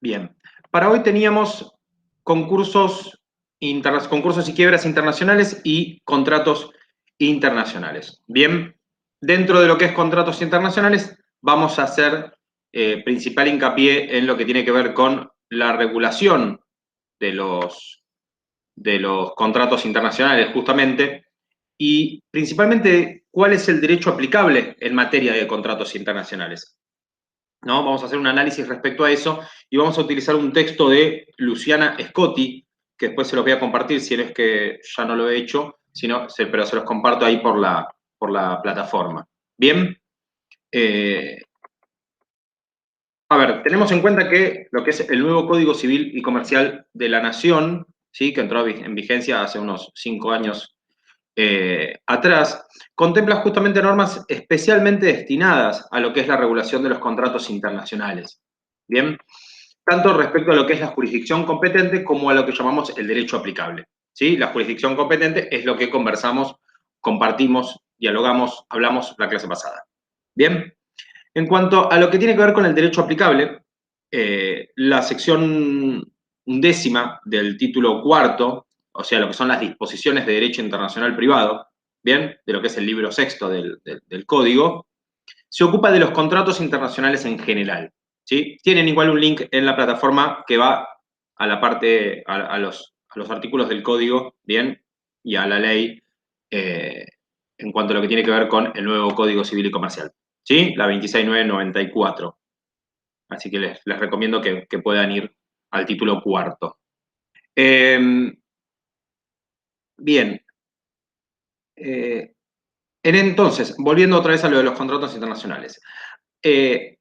Bien, para hoy teníamos concursos y quiebras internacionales y contratos internacionales. Bien, dentro de lo que es contratos internacionales, vamos a hacer principal hincapié en lo que tiene que ver con la regulación de los contratos internacionales, justamente, y principalmente cuál es el derecho aplicable en materia de contratos internacionales, ¿no? Vamos a hacer un análisis respecto a eso y vamos a utilizar un texto de Luciana Scotti, que después se los voy a compartir si es que ya no lo he hecho, pero se los comparto ahí por la plataforma. Bien. A ver, tenemos en cuenta que lo que es el nuevo Código Civil y Comercial de la Nación, ¿sí?, que entró en vigencia hace unos 5 años atrás, contempla justamente normas especialmente destinadas a lo que es la regulación de los contratos internacionales. Bien, tanto respecto a lo que es la jurisdicción competente como a lo que llamamos el derecho aplicable. ¿Sí? La jurisdicción competente es lo que conversamos, compartimos, dialogamos, hablamos la clase pasada. Bien. En cuanto a lo que tiene que ver con el derecho aplicable, la sección 11ª del título cuarto, o sea, lo que son las disposiciones de derecho internacional privado, bien, de lo que es el libro sexto del Código, se ocupa de los contratos internacionales en general, ¿sí? Tienen igual un link en la plataforma que va a la parte, a los artículos del Código, bien, y a la ley en cuanto a lo que tiene que ver con el nuevo Código Civil y Comercial, ¿sí? La 26994. Así que les recomiendo que puedan ir al título cuarto. Bien. Entonces, volviendo otra vez a lo de los contratos internacionales. Se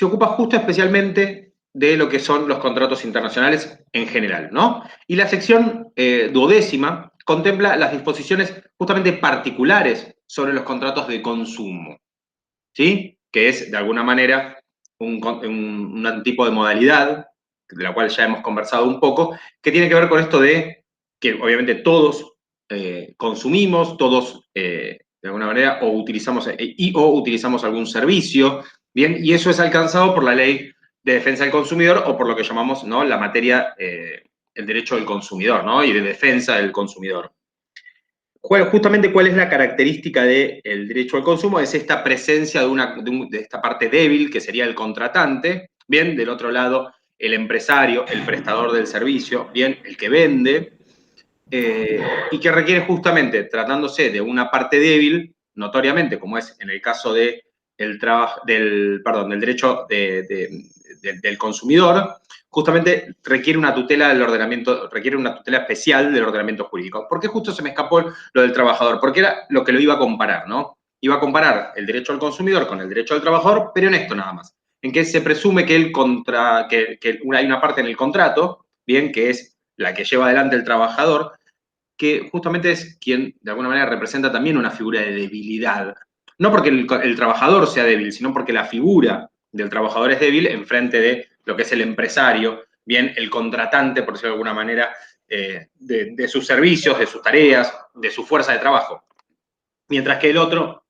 ocupa justo especialmente de lo que son los contratos internacionales en general, ¿no? Y la sección 12ª contempla las disposiciones justamente particulares sobre los contratos de consumo, ¿sí? Que es, de alguna manera, un tipo de modalidad, de la cual ya hemos conversado un poco, que tiene que ver con esto de que obviamente todos consumimos, todos, de alguna manera, o utilizamos algún servicio, ¿bien? Y eso es alcanzado por la Ley de Defensa del Consumidor o por lo que llamamos, ¿no?, la materia, el derecho del consumidor, ¿no?, y de defensa del consumidor. Justamente, ¿cuál es la característica del derecho al consumo? Es esta presencia de esta parte débil, que sería el contratante, bien, del otro lado, el empresario, el prestador del servicio, bien, el que vende, y que requiere justamente, tratándose de una parte débil, notoriamente, como es en el caso del derecho del consumidor, justamente requiere una tutela del ordenamiento, requiere una tutela especial del ordenamiento jurídico. ¿Por qué justo se me escapó lo del trabajador? Porque era lo que lo iba a comparar, ¿no? Iba a comparar el derecho al consumidor con el derecho al trabajador, pero en esto nada más, en que se presume que hay una parte en el contrato, bien, que es la que lleva adelante el trabajador, que justamente es quien de alguna manera representa también una figura de debilidad. No porque el trabajador sea débil, sino porque la figura del trabajador es débil en frente de lo que es el empresario, bien, el contratante, por decirlo de alguna manera, de sus servicios, de sus tareas, de su fuerza de trabajo. Mientras que el otro,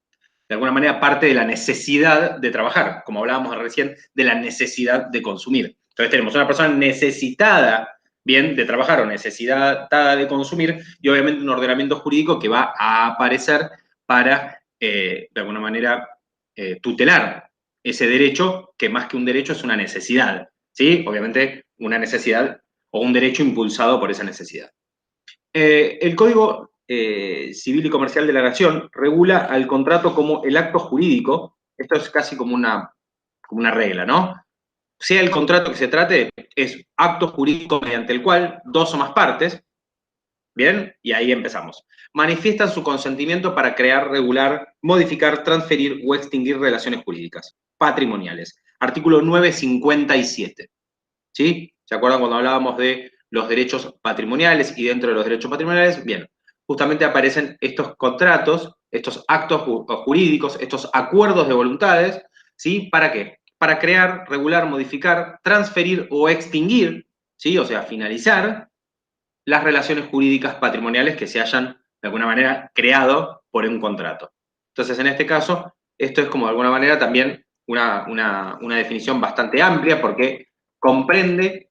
de alguna manera, parte de la necesidad de trabajar, como hablábamos recién, de la necesidad de consumir. Entonces tenemos una persona necesitada, bien, de trabajar o necesitada de consumir, y obviamente un ordenamiento jurídico que va a aparecer para, de alguna manera, tutelar ese derecho, que más que un derecho es una necesidad, ¿sí? Obviamente una necesidad o un derecho impulsado por esa necesidad. El Código Civil y Comercial de la Nación regula al contrato como el acto jurídico. Esto es casi como una regla, ¿no? Sea el contrato que se trate, es acto jurídico mediante el cual dos o más partes, ¿bien? Y ahí empezamos. Manifiestan su consentimiento para crear, regular, modificar, transferir o extinguir relaciones jurídicas patrimoniales. Artículo 957. ¿Sí? ¿Se acuerdan cuando hablábamos de los derechos patrimoniales y dentro de los derechos patrimoniales? Bien, justamente aparecen estos contratos, estos actos jurídicos, estos acuerdos de voluntades, ¿sí? ¿Para qué? Para crear, regular, modificar, transferir o extinguir, ¿sí? O sea, finalizar las relaciones jurídicas patrimoniales que se hayan, de alguna manera, creado por un contrato. Entonces, en este caso, esto es como de alguna manera también una definición bastante amplia porque comprende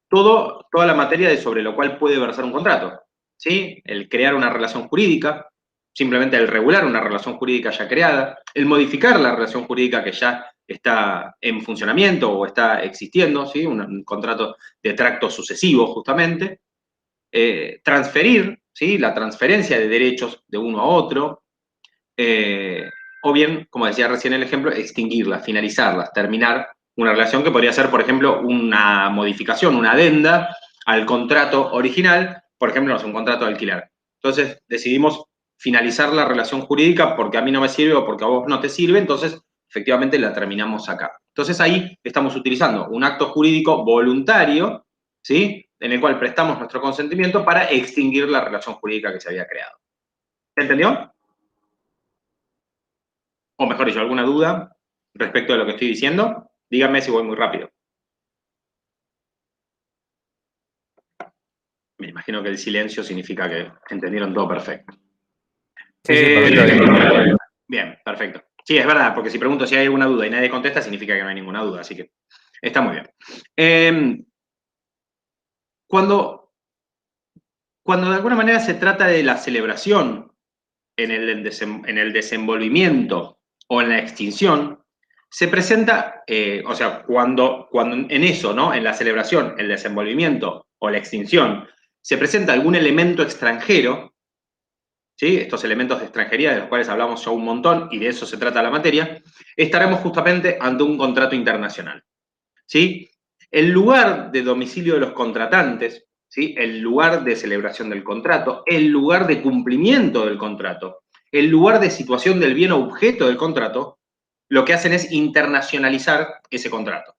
toda la materia sobre lo cual puede versar un contrato, ¿sí? El crear una relación jurídica, simplemente el regular una relación jurídica ya creada, el modificar la relación jurídica que ya está en funcionamiento o está existiendo, ¿sí? Un contrato de tracto sucesivo, justamente, transferir, ¿sí? La transferencia de derechos de uno a otro, o bien, como decía recién el ejemplo, extinguirlas, finalizarlas, terminar una relación que podría ser, por ejemplo, una modificación, una adenda al contrato original, por ejemplo, no es un contrato de alquiler. Entonces, decidimos finalizar la relación jurídica porque a mí no me sirve o porque a vos no te sirve, entonces, efectivamente, la terminamos acá. Entonces, ahí estamos utilizando un acto jurídico voluntario, ¿sí? En el cual prestamos nuestro consentimiento para extinguir la relación jurídica que se había creado. ¿Se entendió? O mejor dicho, alguna duda respecto de lo que estoy diciendo, díganme si voy muy rápido. Me imagino que el silencio significa que entendieron todo perfecto. Sí, sí, perfecto. Bien, perfecto. Sí, es verdad, porque si pregunto si hay alguna duda y nadie contesta, significa que no hay ninguna duda, así que está muy bien. Cuando de alguna manera se trata de la celebración en el desenvolvimiento o en la extinción, se presenta, o sea, cuando en eso, ¿no? En la celebración, el desenvolvimiento o la extinción, se presenta algún elemento extranjero, ¿sí? Estos elementos de extranjería de los cuales hablamos ya un montón y de eso se trata la materia, estaremos justamente ante un contrato internacional, ¿sí? El lugar de domicilio de los contratantes, ¿sí? El lugar de celebración del contrato, el lugar de cumplimiento del contrato, el lugar de situación del bien objeto del contrato, lo que hacen es internacionalizar ese contrato,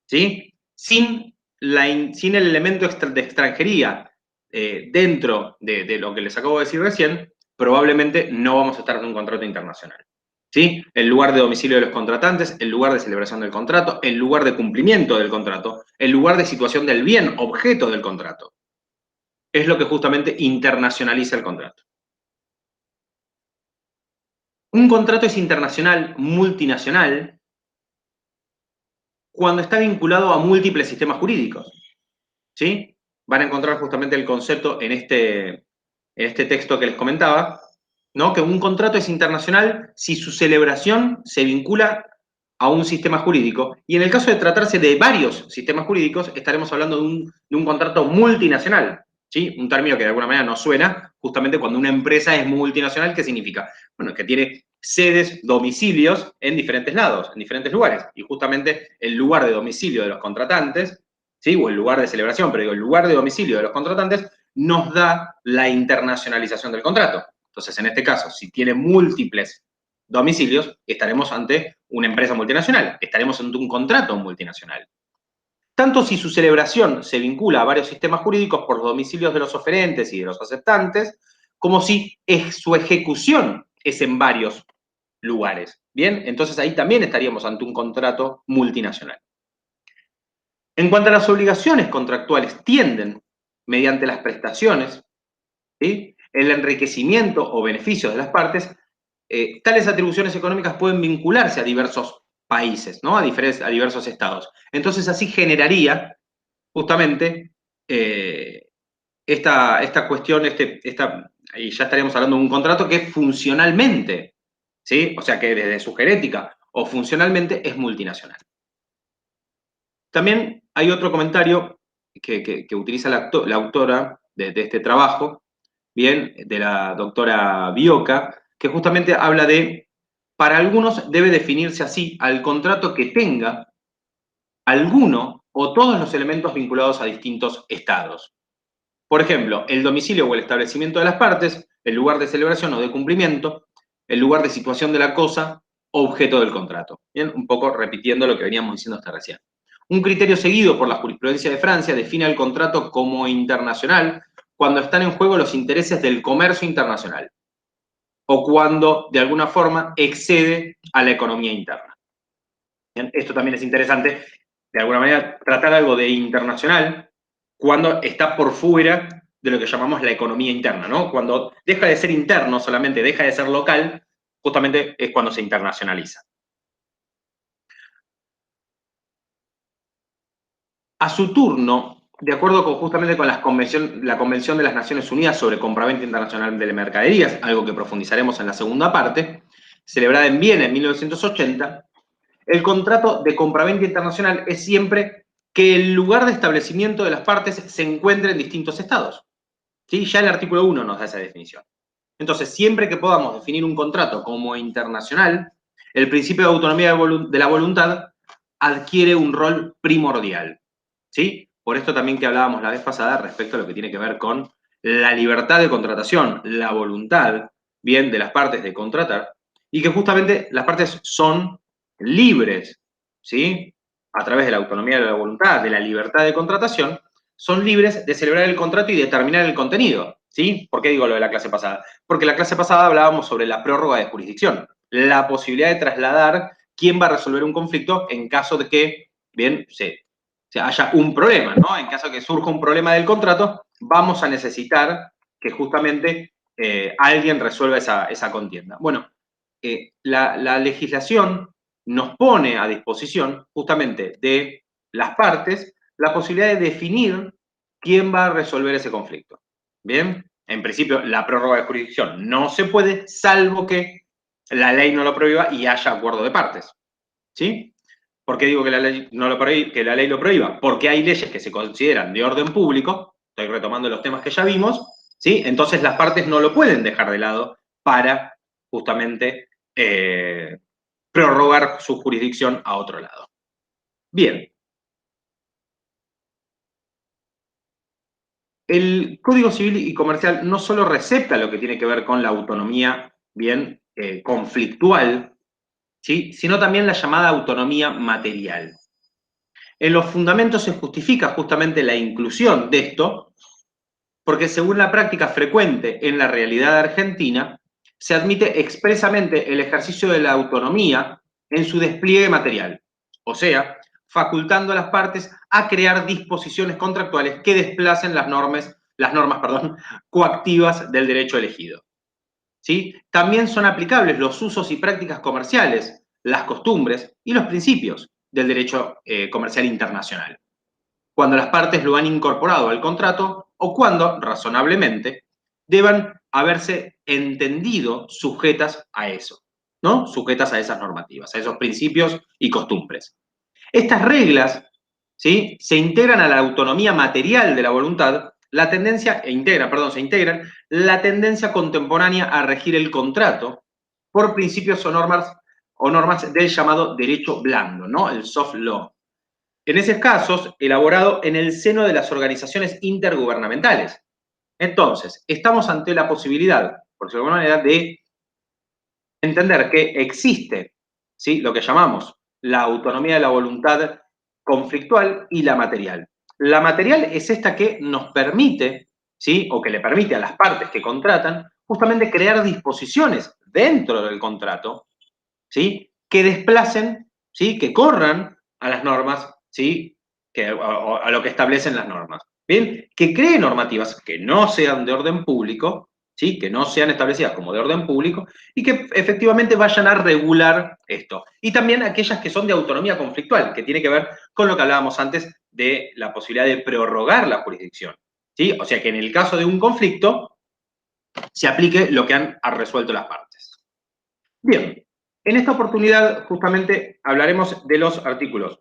¿sí? Sin el elemento de extranjería dentro de lo que les acabo de decir recién, probablemente no vamos a estar en un contrato internacional. ¿Sí? El lugar de domicilio de los contratantes, el lugar de celebración del contrato, el lugar de cumplimiento del contrato, el lugar de situación del bien objeto del contrato. Es lo que justamente internacionaliza el contrato. Un contrato es internacional, multinacional, cuando está vinculado a múltiples sistemas jurídicos. ¿Sí? Van a encontrar justamente el concepto en este texto que les comentaba, ¿no? Que un contrato es internacional si su celebración se vincula a un sistema jurídico. Y en el caso de tratarse de varios sistemas jurídicos, estaremos hablando de un contrato multinacional, ¿sí? Un término que de alguna manera nos suena justamente cuando una empresa es multinacional, ¿qué significa? Bueno, que tiene sedes, domicilios en diferentes lados, en diferentes lugares. Y justamente el lugar de domicilio de los contratantes, ¿sí? O el lugar de celebración, pero digo, el lugar de domicilio de los contratantes nos da la internacionalización del contrato. Entonces, en este caso, si tiene múltiples domicilios, estaremos ante una empresa multinacional, estaremos ante un contrato multinacional. Tanto si su celebración se vincula a varios sistemas jurídicos por los domicilios de los oferentes y de los aceptantes, como si su ejecución es en varios lugares. Bien, entonces ahí también estaríamos ante un contrato multinacional. En cuanto a las obligaciones contractuales, tienden, mediante las prestaciones, ¿sí? El enriquecimiento o beneficios de las partes, tales atribuciones económicas pueden vincularse a diversos países, ¿no? A diversos estados. Entonces así generaría justamente esta cuestión, y ya estaríamos hablando de un contrato que funcionalmente, ¿sí? O sea que desde su genética o funcionalmente es multinacional. También hay otro comentario que utiliza la autora de este trabajo, bien, de la doctora Bioca, que justamente habla de, para algunos debe definirse así al contrato que tenga alguno o todos los elementos vinculados a distintos estados. Por ejemplo, el domicilio o el establecimiento de las partes, el lugar de celebración o de cumplimiento, el lugar de situación de la cosa, objeto del contrato. Bien, un poco repitiendo lo que veníamos diciendo hasta recién. Un criterio seguido por la jurisprudencia de Francia define el contrato como internacional cuando están en juego los intereses del comercio internacional o cuando de alguna forma excede a la economía interna. Bien, esto también es interesante, de alguna manera, tratar algo de internacional cuando está por fuera de lo que llamamos la economía interna, ¿no? Cuando deja de ser interno solamente, deja de ser local, justamente es cuando se internacionaliza. a su turno, de acuerdo justamente con la Convención de las Naciones Unidas sobre Compraventa Internacional de Mercaderías, algo que profundizaremos en la segunda parte, celebrada en Viena en 1980, el contrato de compraventa internacional es siempre que el lugar de establecimiento de las partes se encuentre en distintos estados. ¿Sí? Ya el artículo 1 nos da esa definición. Entonces, siempre que podamos definir un contrato como internacional, el principio de autonomía de la voluntad adquiere un rol primordial. ¿Sí? Por esto también que hablábamos la vez pasada respecto a lo que tiene que ver con la libertad de contratación, la voluntad, bien, de las partes de contratar, y que justamente las partes son libres, ¿sí? A través de la autonomía de la voluntad, de la libertad de contratación, son libres de celebrar el contrato y determinar el contenido, ¿sí? ¿Por qué digo lo de la clase pasada? Porque la clase pasada hablábamos sobre la prórroga de jurisdicción, la posibilidad de trasladar quién va a resolver un conflicto en caso de que, bien, haya un problema, ¿no? En caso de que surja un problema del contrato, vamos a necesitar que justamente alguien resuelva esa contienda. Bueno, la legislación nos pone a disposición justamente de las partes la posibilidad de definir quién va a resolver ese conflicto. ¿Bien? En principio, la prórroga de jurisdicción no se puede, salvo que la ley no lo prohíba y haya acuerdo de partes. ¿Sí? ¿Por qué digo que la ley no lo prohíbe, que la ley lo prohíba? Porque hay leyes que se consideran de orden público, estoy retomando los temas que ya vimos, ¿sí? Entonces las partes no lo pueden dejar de lado para justamente prorrogar su jurisdicción a otro lado. Bien. El Código Civil y Comercial no solo recepta lo que tiene que ver con la autonomía, bien, conflictual, ¿sí? Sino también la llamada autonomía material. En los fundamentos se justifica justamente la inclusión de esto, porque según la práctica frecuente en la realidad argentina, se admite expresamente el ejercicio de la autonomía en su despliegue material, o sea, facultando a las partes a crear disposiciones contractuales que desplacen las normas, coactivas del derecho elegido. ¿Sí? También son aplicables los usos y prácticas comerciales, las costumbres y los principios del derecho comercial internacional, cuando las partes lo han incorporado al contrato o cuando, razonablemente, deban haberse entendido sujetas a eso, ¿no? Sujetas a esas normativas, a esos principios y costumbres. Estas reglas, ¿sí? Se integran a la autonomía material de la voluntad, se integran la tendencia contemporánea a regir el contrato por principios o normas del llamado derecho blando, ¿no? El soft law. En esos casos, elaborado en el seno de las organizaciones intergubernamentales. Entonces, estamos ante la posibilidad, por decirlo de alguna manera, de entender que existe, ¿sí?, lo que llamamos la autonomía de la voluntad conflictual y la material. La material es esta que nos permite, ¿sí?, o que le permite a las partes que contratan, justamente crear disposiciones dentro del contrato, ¿sí?, que desplacen, ¿sí?, que corran a las normas, ¿sí?, a lo que establecen las normas. Bien, que creen normativas que no sean de orden público, ¿sí?, que no sean establecidas como de orden público y que efectivamente vayan a regular esto. Y también aquellas que son de autonomía conflictual, que tiene que ver con lo que hablábamos antes de la posibilidad de prorrogar la jurisdicción, ¿sí? O sea, que en el caso de un conflicto se aplique lo que han resuelto las partes. Bien, en esta oportunidad justamente hablaremos de los artículos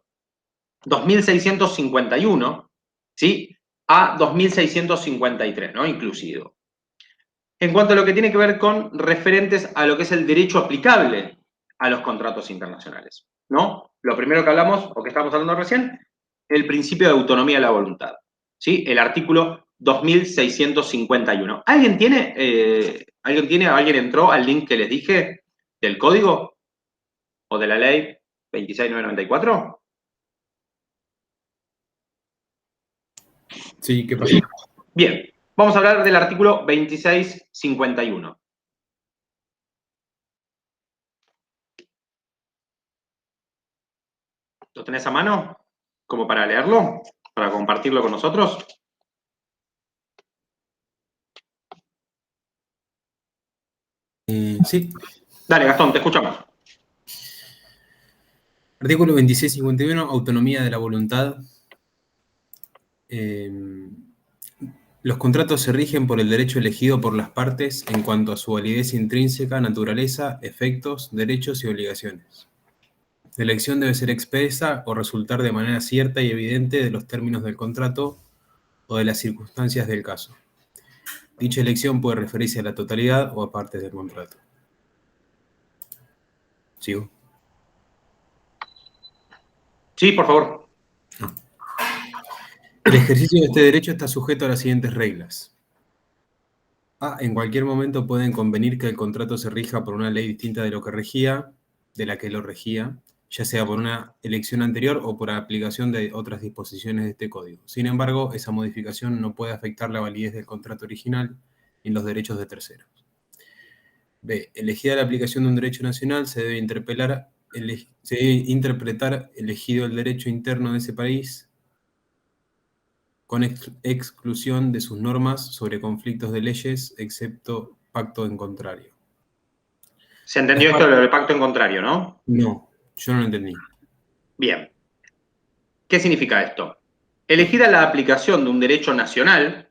2651, ¿sí?, a 2653, ¿no?, inclusive. En cuanto a lo que tiene que ver con referentes a lo que es el derecho aplicable a los contratos internacionales, ¿no? Lo primero que hablamos, o que estábamos hablando recién, el principio de autonomía de la voluntad, ¿sí? El artículo 2651. ¿Alguien entró al link que les dije del código o de la ley 26994? Sí, ¿qué pasó? Bien, vamos a hablar del artículo 2651. ¿Lo tenés a mano? ¿Como para leerlo? ¿Para compartirlo con nosotros? Sí. Dale, Gastón, te escuchamos. Artículo 2651, autonomía de la voluntad. Los contratos se rigen por el derecho elegido por las partes en cuanto a su validez intrínseca, naturaleza, efectos, derechos y obligaciones. La elección debe ser expresa o resultar de manera cierta y evidente de los términos del contrato o de las circunstancias del caso. Dicha elección puede referirse a la totalidad o a partes del contrato. ¿Sigo? Sí, por favor. El ejercicio de este derecho está sujeto a las siguientes reglas. A. En cualquier momento pueden convenir que el contrato se rija por una ley distinta de la que lo regía, ya sea por una elección anterior o por aplicación de otras disposiciones de este código. Sin embargo, esa modificación no puede afectar la validez del contrato original ni los derechos de terceros. B. Elegida la aplicación de un derecho nacional, se debe interpretar elegido el derecho interno de ese país con exclusión de sus normas sobre conflictos de leyes, excepto pacto en contrario. ¿Se entendió esto del pacto en contrario, no? No, yo no lo entendí. Bien. ¿Qué significa esto? Elegida la aplicación de un derecho nacional,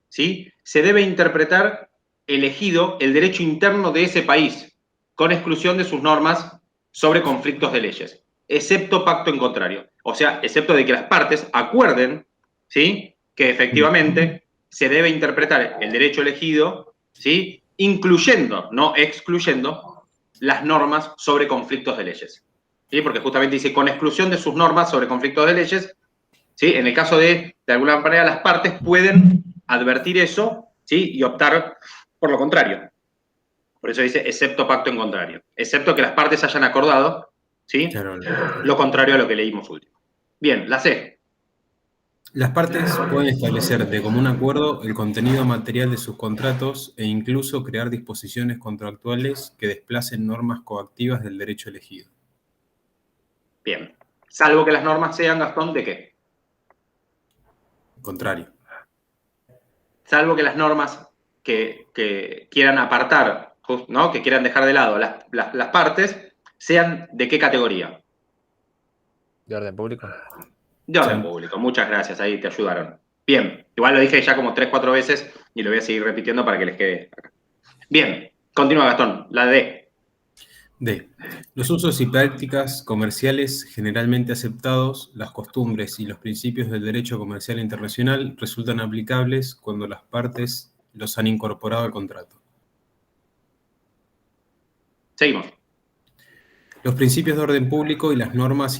¿sí? Se debe interpretar elegido el derecho interno de ese país, con exclusión de sus normas sobre conflictos de leyes, excepto pacto en contrario. O sea, excepto de que las partes acuerden, ¿sí?, que efectivamente se debe interpretar el derecho elegido, ¿sí?, incluyendo, no excluyendo, las normas sobre conflictos de leyes. ¿Sí? Porque justamente dice, con exclusión de sus normas sobre conflictos de leyes, ¿sí? En el caso de alguna manera, las partes pueden advertir eso, ¿sí?, y optar por lo contrario. Por eso dice, excepto pacto en contrario. Excepto que las partes hayan acordado, ¿sí?, Claro. lo contrario a lo que leímos último. Bien, la C. Las partes pueden establecer de común acuerdo el contenido material de sus contratos e incluso crear disposiciones contractuales que desplacen normas coactivas del derecho elegido. Bien. Salvo que las normas sean, Gastón, ¿de qué? Contrario. Salvo que las normas que quieran apartar, ¿no?, que quieran dejar de lado las partes, sean ¿de qué categoría? ¿De orden público? De orden Sí. público. Muchas gracias, ahí te ayudaron. Bien, igual lo dije ya como 3, 4 veces y lo voy a seguir repitiendo para que les quede acá. Bien, continúa, Gastón, la D. D. Los usos y prácticas comerciales generalmente aceptados, las costumbres y los principios del derecho comercial internacional resultan aplicables cuando las partes los han incorporado al contrato. Seguimos. Los principios de orden público y las normas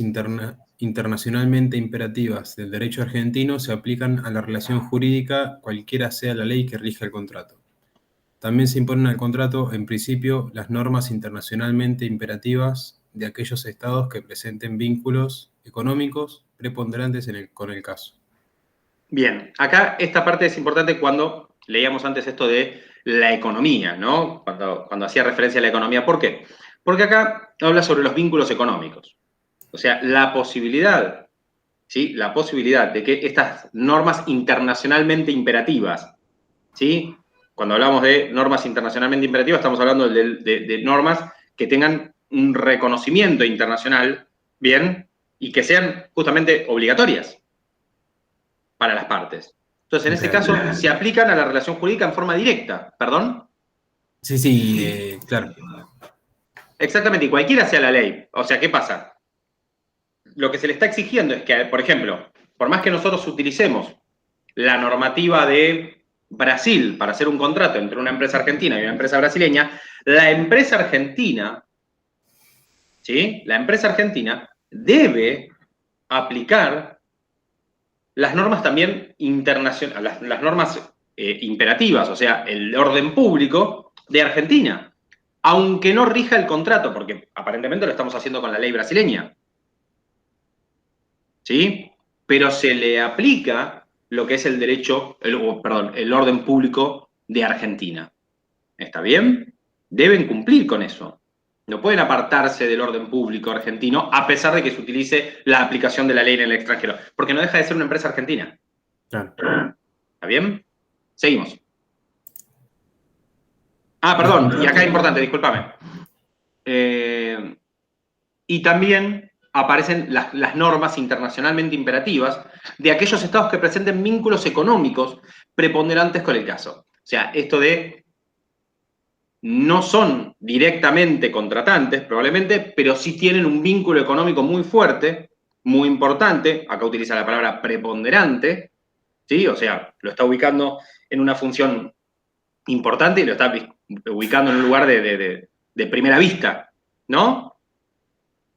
internacionalmente imperativas del derecho argentino se aplican a la relación jurídica cualquiera sea la ley que rija el contrato. También se imponen al contrato, en principio, las normas internacionalmente imperativas de aquellos estados que presenten vínculos económicos preponderantes con el caso. Bien, acá esta parte es importante cuando leíamos antes esto de la economía, ¿no? Cuando hacía referencia a la economía. ¿Por qué? Porque acá habla sobre los vínculos económicos. O sea, la posibilidad, ¿sí?, la posibilidad de que estas normas internacionalmente imperativas, ¿sí? Cuando hablamos de normas internacionalmente imperativas, estamos hablando de normas que tengan un reconocimiento internacional, ¿bien? Y que sean justamente obligatorias para las partes. Entonces, en ese Claro. caso, se aplican a la relación jurídica en forma directa. ¿Perdón? Sí, claro. Exactamente, y cualquiera sea la ley. O sea, ¿qué pasa? Lo que se le está exigiendo es que, por ejemplo, por más que nosotros utilicemos la normativa de Brasil para hacer un contrato entre una empresa argentina y una empresa brasileña, la empresa argentina, ¿sí?, la empresa argentina debe aplicar las normas también internacionales, las normas imperativas, o sea, el orden público de Argentina, aunque no rija el contrato, porque aparentemente lo estamos haciendo con la ley brasileña, ¿sí? Pero se le aplica lo que es el derecho, el orden público de Argentina. ¿Está bien? Deben cumplir con eso. No pueden apartarse del orden público argentino a pesar de que se utilice la aplicación de la ley en el extranjero, porque no deja de ser una empresa argentina. Claro. ¿Está bien? Seguimos. Ah, perdón, y acá es importante, discúlpame. Y también aparecen las normas internacionalmente imperativas de aquellos estados que presenten vínculos económicos preponderantes con el caso. O sea, esto de no son directamente contratantes, probablemente, pero sí tienen un vínculo económico muy fuerte, muy importante. Acá utiliza la palabra preponderante, ¿sí? O sea, lo está ubicando en una función importante y lo está ubicando en un lugar de primera vista, ¿no?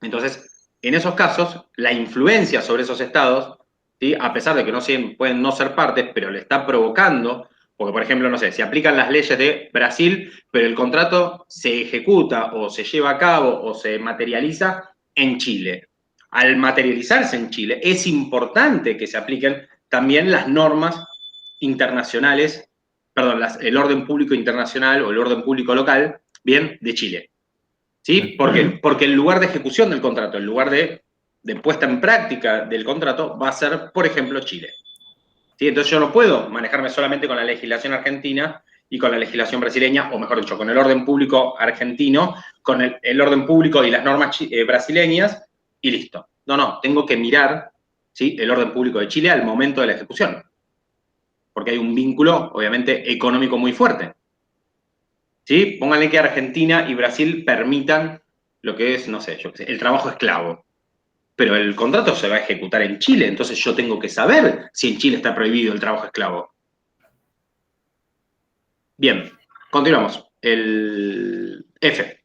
Entonces, en esos casos, la influencia sobre esos estados, ¿sí? A pesar de que pueden no ser partes, pero le está provocando, porque por ejemplo, no sé, se aplican las leyes de Brasil, pero el contrato se ejecuta o se lleva a cabo o se materializa en Chile. Al materializarse en Chile, es importante que se apliquen también las normas internacionales, perdón, el orden público internacional o el orden público local, bien, de Chile. ¿Sí? ¿Por qué? Porque el lugar de ejecución del contrato, el lugar de puesta en práctica del contrato va a ser, por ejemplo, Chile. ¿Sí? Entonces yo no puedo manejarme solamente con la legislación argentina y con la legislación brasileña, o mejor dicho, con el orden público argentino, con el orden público y las normas brasileñas, y listo. No, tengo que mirar, ¿sí?, el orden público de Chile al momento de la ejecución. Porque hay un vínculo, obviamente, económico muy fuerte. ¿Sí? Pónganle que Argentina y Brasil permitan lo que es, no sé, yo qué sé, el trabajo esclavo. Pero el contrato se va a ejecutar en Chile, entonces yo tengo que saber si en Chile está prohibido el trabajo esclavo. Bien, continuamos. El F.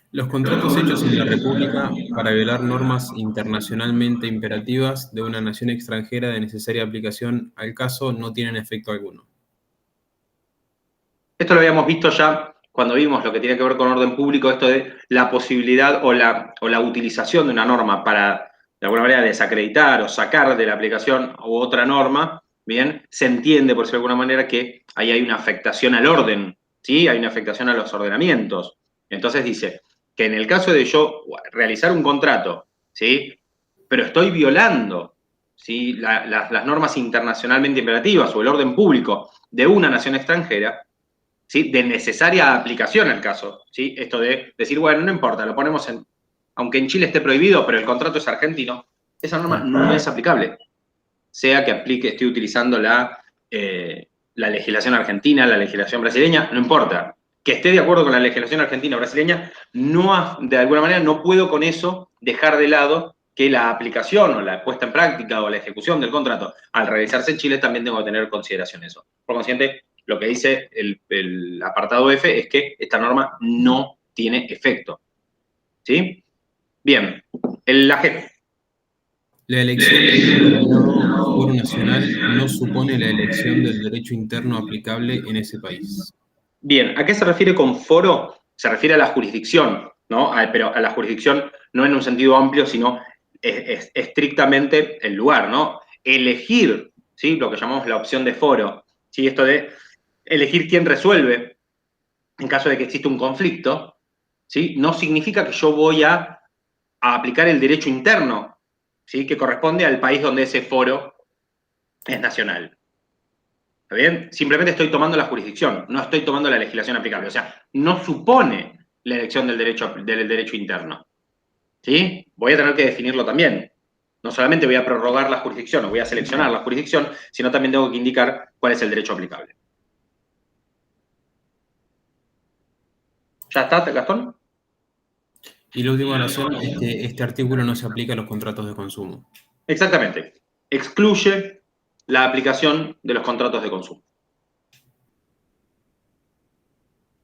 Los contratos hechos en la República para violar normas internacionalmente imperativas de una nación extranjera de necesaria aplicación al caso no tienen efecto alguno. Esto lo habíamos visto ya cuando vimos lo que tiene que ver con orden público, esto de la posibilidad o la utilización de una norma para, de alguna manera, desacreditar o sacar de la aplicación u otra norma, bien, se entiende, por decirlo de alguna manera, que ahí hay una afectación al orden, ¿sí? Hay una afectación a los ordenamientos. Entonces dice que en el caso de yo realizar un contrato, ¿sí?, pero estoy violando, ¿sí?, las normas internacionalmente imperativas o el orden público de una nación extranjera, ¿sí?, de necesaria aplicación al caso, ¿sí? Esto de decir, bueno, no importa, lo ponemos aunque en Chile esté prohibido, pero el contrato es argentino, esa norma no es aplicable. Sea que esté utilizando la legislación argentina, la legislación brasileña, no importa. Que esté de acuerdo con la legislación argentina o brasileña, de alguna manera no puedo con eso dejar de lado que la aplicación o la puesta en práctica o la ejecución del contrato al realizarse en Chile también tengo que tener en consideración eso. Por consiguiente, lo que dice el apartado F es que esta norma no tiene efecto. ¿Sí? Bien, la G. La elección de un determinado foro nacional no supone la elección del derecho interno aplicable en ese país. Bien, ¿a qué se refiere con foro? Se refiere a la jurisdicción, ¿no? Pero a la jurisdicción no en un sentido amplio, sino estrictamente el lugar, ¿no? Elegir, ¿sí?, lo que llamamos la opción de foro, ¿sí? Esto de elegir quién resuelve en caso de que exista un conflicto, ¿sí?, no significa que yo voy a aplicar el derecho interno, ¿sí?, que corresponde al país donde ese foro es nacional. ¿Está bien? Simplemente estoy tomando la jurisdicción, no estoy tomando la legislación aplicable. O sea, no supone la elección del derecho interno. ¿Sí? Voy a tener que definirlo también. No solamente voy a prorrogar la jurisdicción o voy a seleccionar la jurisdicción, sino también tengo que indicar cuál es el derecho aplicable. ¿Ya está, Gastón? Y la última razón es que este artículo no se aplica a los contratos de consumo. Exactamente. Excluye la aplicación de los contratos de consumo.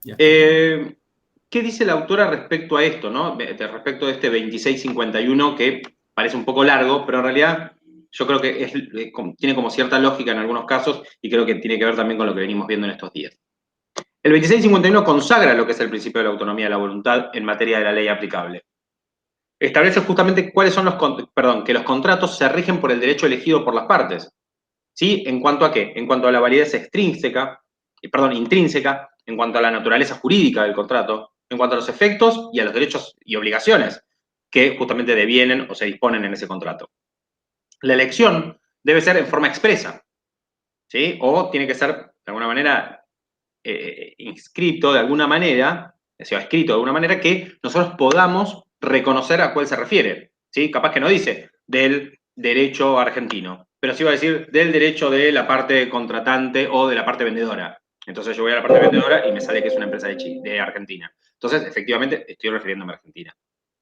¿Qué dice la autora respecto a esto, ¿no? Respecto de este 2651, que parece un poco largo, pero en realidad yo creo que tiene como cierta lógica en algunos casos y creo que tiene que ver también con lo que venimos viendo en estos días. El 2651 consagra lo que es el principio de la autonomía de la voluntad en materia de la ley aplicable. Establece justamente cuáles son que los contratos se rigen por el derecho elegido por las partes. ¿Sí? ¿En cuanto a qué? En cuanto a la validez intrínseca, en cuanto a la naturaleza jurídica del contrato, en cuanto a los efectos y a los derechos y obligaciones que justamente devienen o se disponen en ese contrato. La elección debe ser en forma expresa, ¿sí? O tiene que ser, de alguna manera, inscrito de alguna manera, o sea, escrito de alguna manera que nosotros podamos reconocer a cuál se refiere. ¿sí? Capaz que no dice del derecho argentino, pero sí va a decir del derecho de la parte contratante o de la parte vendedora. Entonces yo voy a la parte vendedora y me sale que es una empresa de Argentina. Entonces, efectivamente, estoy refiriéndome a Argentina.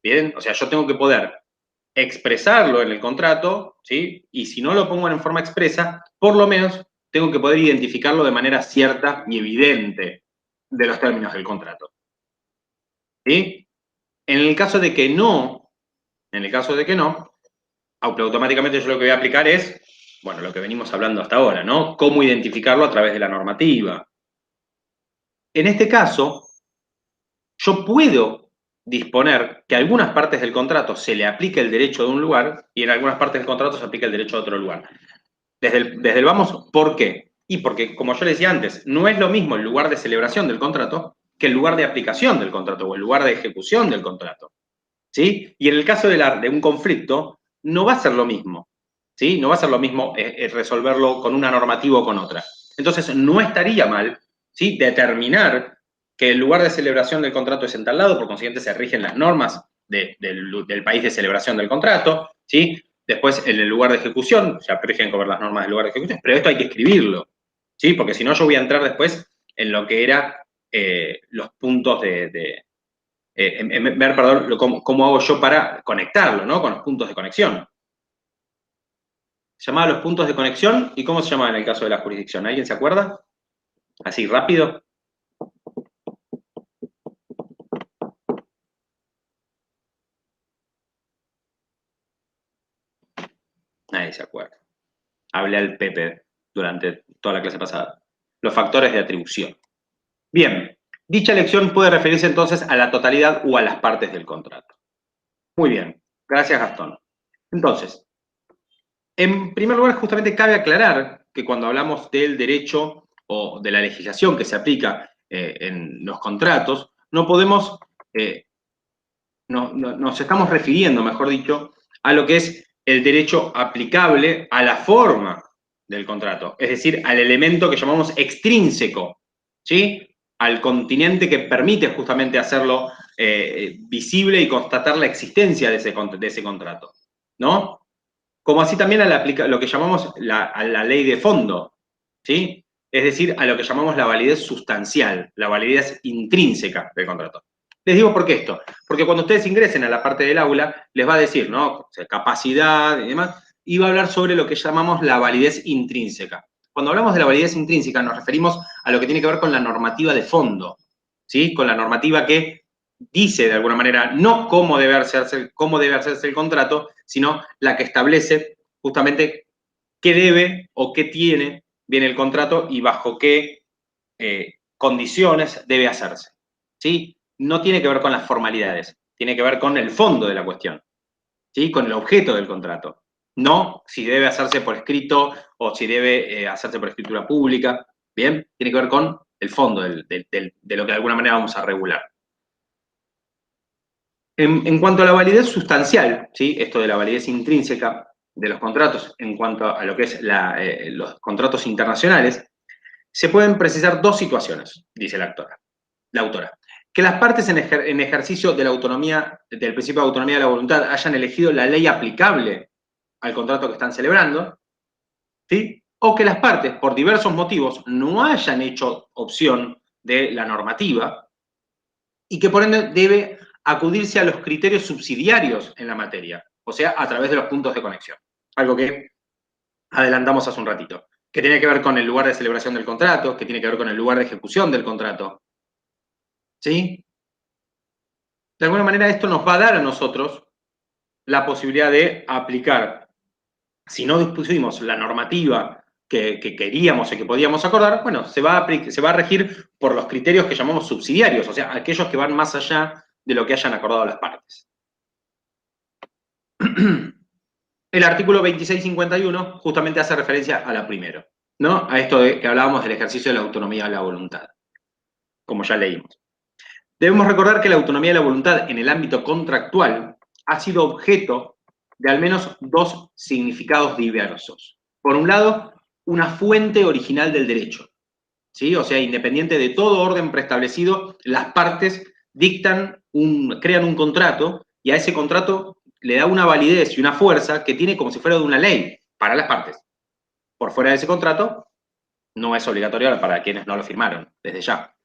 ¿Bien? O sea, yo tengo que poder expresarlo en el contrato, ¿sí? Y si no lo pongo en forma expresa, por lo menos tengo que poder identificarlo de manera cierta y evidente de los términos del contrato. ¿Sí? En el caso de que no, automáticamente yo lo que voy a aplicar es, bueno, lo que venimos hablando hasta ahora, ¿no? Cómo identificarlo a través de la normativa. En este caso, yo puedo disponer que a algunas partes del contrato se le aplique el derecho de un lugar y en algunas partes del contrato se aplique el derecho de otro lugar. Desde el vamos, ¿por qué? Y porque, como yo le decía antes, no es lo mismo el lugar de celebración del contrato que el lugar de aplicación del contrato o el lugar de ejecución del contrato. ¿Sí? Y en el caso de un conflicto, no va a ser lo mismo. ¿Sí? No va a ser lo mismo resolverlo con una normativa o con otra. Entonces, no estaría mal, ¿sí?, determinar que el lugar de celebración del contrato es en tal lado, por consiguiente se rigen las normas del país de celebración del contrato, ¿sí? Después, en el lugar de ejecución, se rigen como las normas del lugar de ejecución, pero esto hay que escribirlo, ¿sí? Porque si no, yo voy a entrar después en lo que era los puntos ver, perdón, cómo hago yo para conectarlo, ¿no? Con los puntos de conexión. Se llamaba los puntos de conexión, ¿y cómo se llamaba en el caso de la jurisdicción? ¿Alguien se acuerda? Así, rápido. Nadie se acuerda. Hablé al Pepe durante toda la clase pasada. Los factores de atribución. Bien, dicha elección puede referirse entonces a la totalidad o a las partes del contrato. Muy bien, gracias Gastón. Entonces, en primer lugar, justamente cabe aclarar que cuando hablamos del derecho o de la legislación que se aplica en los contratos, no podemos, nos estamos refiriendo, mejor dicho, a lo que es el derecho aplicable a la forma del contrato, es decir, al elemento que llamamos extrínseco, ¿sí? Al continente que permite justamente hacerlo visible y constatar la existencia de ese contrato, ¿no? Como así también a lo que llamamos a la ley de fondo, ¿sí? Es decir, a lo que llamamos la validez sustancial, la validez intrínseca del contrato. Les digo por qué esto. Porque cuando ustedes ingresen a la parte del aula, les va a decir, ¿no? O sea, capacidad y demás, y va a hablar sobre lo que llamamos la validez intrínseca. Cuando hablamos de la validez intrínseca, nos referimos a lo que tiene que ver con la normativa de fondo, ¿sí? Con la normativa que dice de alguna manera no cómo debe hacerse el contrato, sino la que establece justamente qué debe o qué tiene bien el contrato y bajo qué condiciones debe hacerse. ¿Sí? No tiene que ver con las formalidades, tiene que ver con el fondo de la cuestión, ¿sí? Con el objeto del contrato. No si debe hacerse por escrito o si debe hacerse por escritura pública. Bien, tiene que ver con el fondo de lo que de alguna manera vamos a regular. En cuanto a la validez sustancial, ¿sí? Esto de la validez intrínseca de los contratos en cuanto a lo que es los contratos internacionales, se pueden precisar dos situaciones, dice la autora. Que las partes en ejercicio de la autonomía, del principio de autonomía de la voluntad, hayan elegido la ley aplicable al contrato que están celebrando, ¿sí? O que las partes, por diversos motivos, no hayan hecho opción de la normativa y que por ende debe acudirse a los criterios subsidiarios en la materia, o sea, a través de los puntos de conexión. Algo que adelantamos hace un ratito, que tiene que ver con el lugar de celebración del contrato, que tiene que ver con el lugar de ejecución del contrato. ¿Sí? De alguna manera esto nos va a dar a nosotros la posibilidad de aplicar, si no dispusimos la normativa que queríamos y que podíamos acordar, bueno, se va a regir por los criterios que llamamos subsidiarios, o sea, aquellos que van más allá de lo que hayan acordado las partes. El artículo 2651 justamente hace referencia a la primera, ¿no? A esto de que hablábamos del ejercicio de la autonomía de la voluntad, como ya leímos. Debemos recordar que la autonomía de la voluntad en el ámbito contractual ha sido objeto de al menos dos significados diversos. Por un lado, una fuente original del derecho, ¿sí? O sea, independiente de todo orden preestablecido, las partes crean un contrato y a ese contrato le da una validez y una fuerza que tiene como si fuera de una ley para las partes. Por fuera de ese contrato, no es obligatorio para quienes no lo firmaron, desde ya.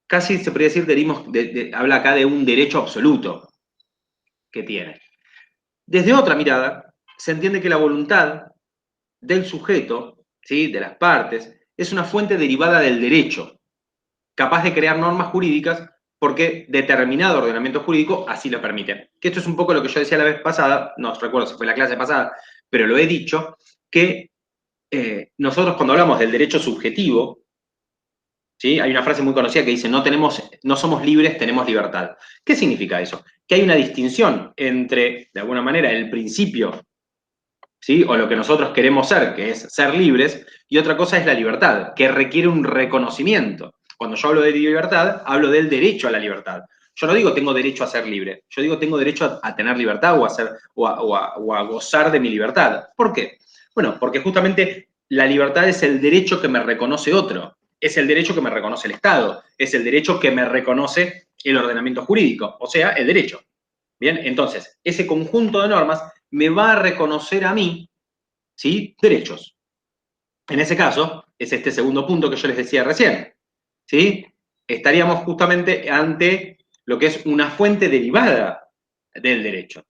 Casi se podría decir, habla acá de un derecho absoluto que tiene. Desde otra mirada, se entiende que la voluntad del sujeto, ¿sí?, de las partes, es una fuente derivada del derecho, capaz de crear normas jurídicas porque determinado ordenamiento jurídico así lo permite. Que esto es un poco lo que yo decía la vez pasada, no recuerdo si fue la clase pasada, pero lo he dicho, que nosotros cuando hablamos del derecho subjetivo, ¿sí?, hay una frase muy conocida que dice, no somos libres, tenemos libertad. ¿Qué significa eso? Que hay una distinción entre, de alguna manera, el principio, ¿sí?, o lo que nosotros queremos ser, que es ser libres, y otra cosa es la libertad, que requiere un reconocimiento. Cuando yo hablo de libertad, hablo del derecho a la libertad. Yo no digo tengo derecho a ser libre, yo digo tengo derecho a tener libertad o a gozar de mi libertad. ¿Por qué? Bueno, porque justamente la libertad es el derecho que me reconoce otro, es el derecho que me reconoce el Estado, es el derecho que me reconoce el ordenamiento jurídico, o sea, el derecho. Bien, entonces, ese conjunto de normas me va a reconocer a mí, ¿sí?, derechos. En ese caso, es este segundo punto que yo les decía recién, ¿sí? Estaríamos justamente ante lo que es una fuente derivada del derecho,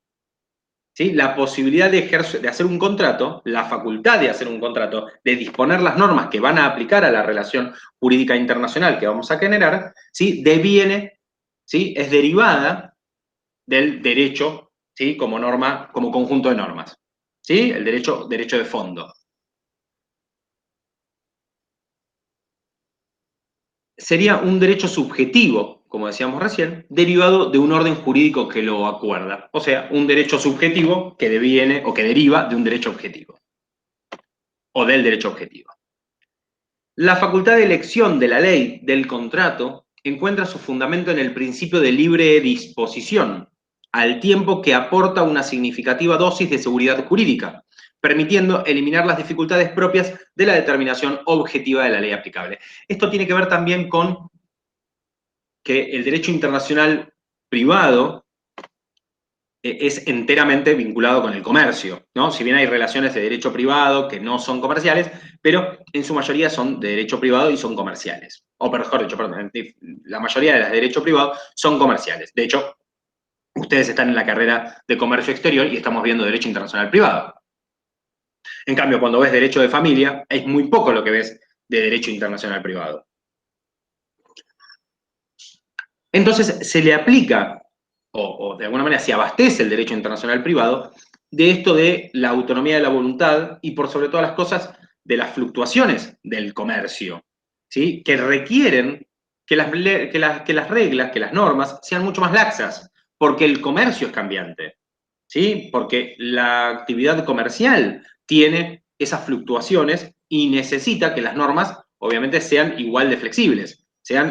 ¿sí? La posibilidad de hacer un contrato, la facultad de hacer un contrato, de disponer las normas que van a aplicar a la relación jurídica internacional que vamos a generar, ¿sí?, deviene, ¿sí?, es derivada del derecho, ¿sí?, como norma, como conjunto de normas, ¿sí? El derecho de fondo. Sería un derecho subjetivo, como decíamos recién, derivado de un orden jurídico que lo acuerda. O sea, un derecho subjetivo que deviene o que deriva de un derecho objetivo. O del derecho objetivo. La facultad de elección de la ley del contrato encuentra su fundamento en el principio de libre disposición, al tiempo que aporta una significativa dosis de seguridad jurídica, permitiendo eliminar las dificultades propias de la determinación objetiva de la ley aplicable. Esto tiene que ver también con que el derecho internacional privado es enteramente vinculado con el comercio, ¿no? Si bien hay relaciones de derecho privado que no son comerciales, pero en su mayoría son de derecho privado y son comerciales. O mejor dicho, perdón, la mayoría de las de derecho privado son comerciales. De hecho, ustedes están en la carrera de comercio exterior y estamos viendo derecho internacional privado. En cambio, cuando ves derecho de familia, es muy poco lo que ves de derecho internacional privado. Entonces, se le aplica, o de alguna manera se abastece el derecho internacional privado, de esto de la autonomía de la voluntad y, por sobre todas las cosas, de las fluctuaciones del comercio, ¿sí?, que requieren que las reglas, que las normas sean mucho más laxas, porque el comercio es cambiante, ¿sí?, porque la actividad comercial tiene esas fluctuaciones y necesita que las normas, obviamente, sean igual de flexibles,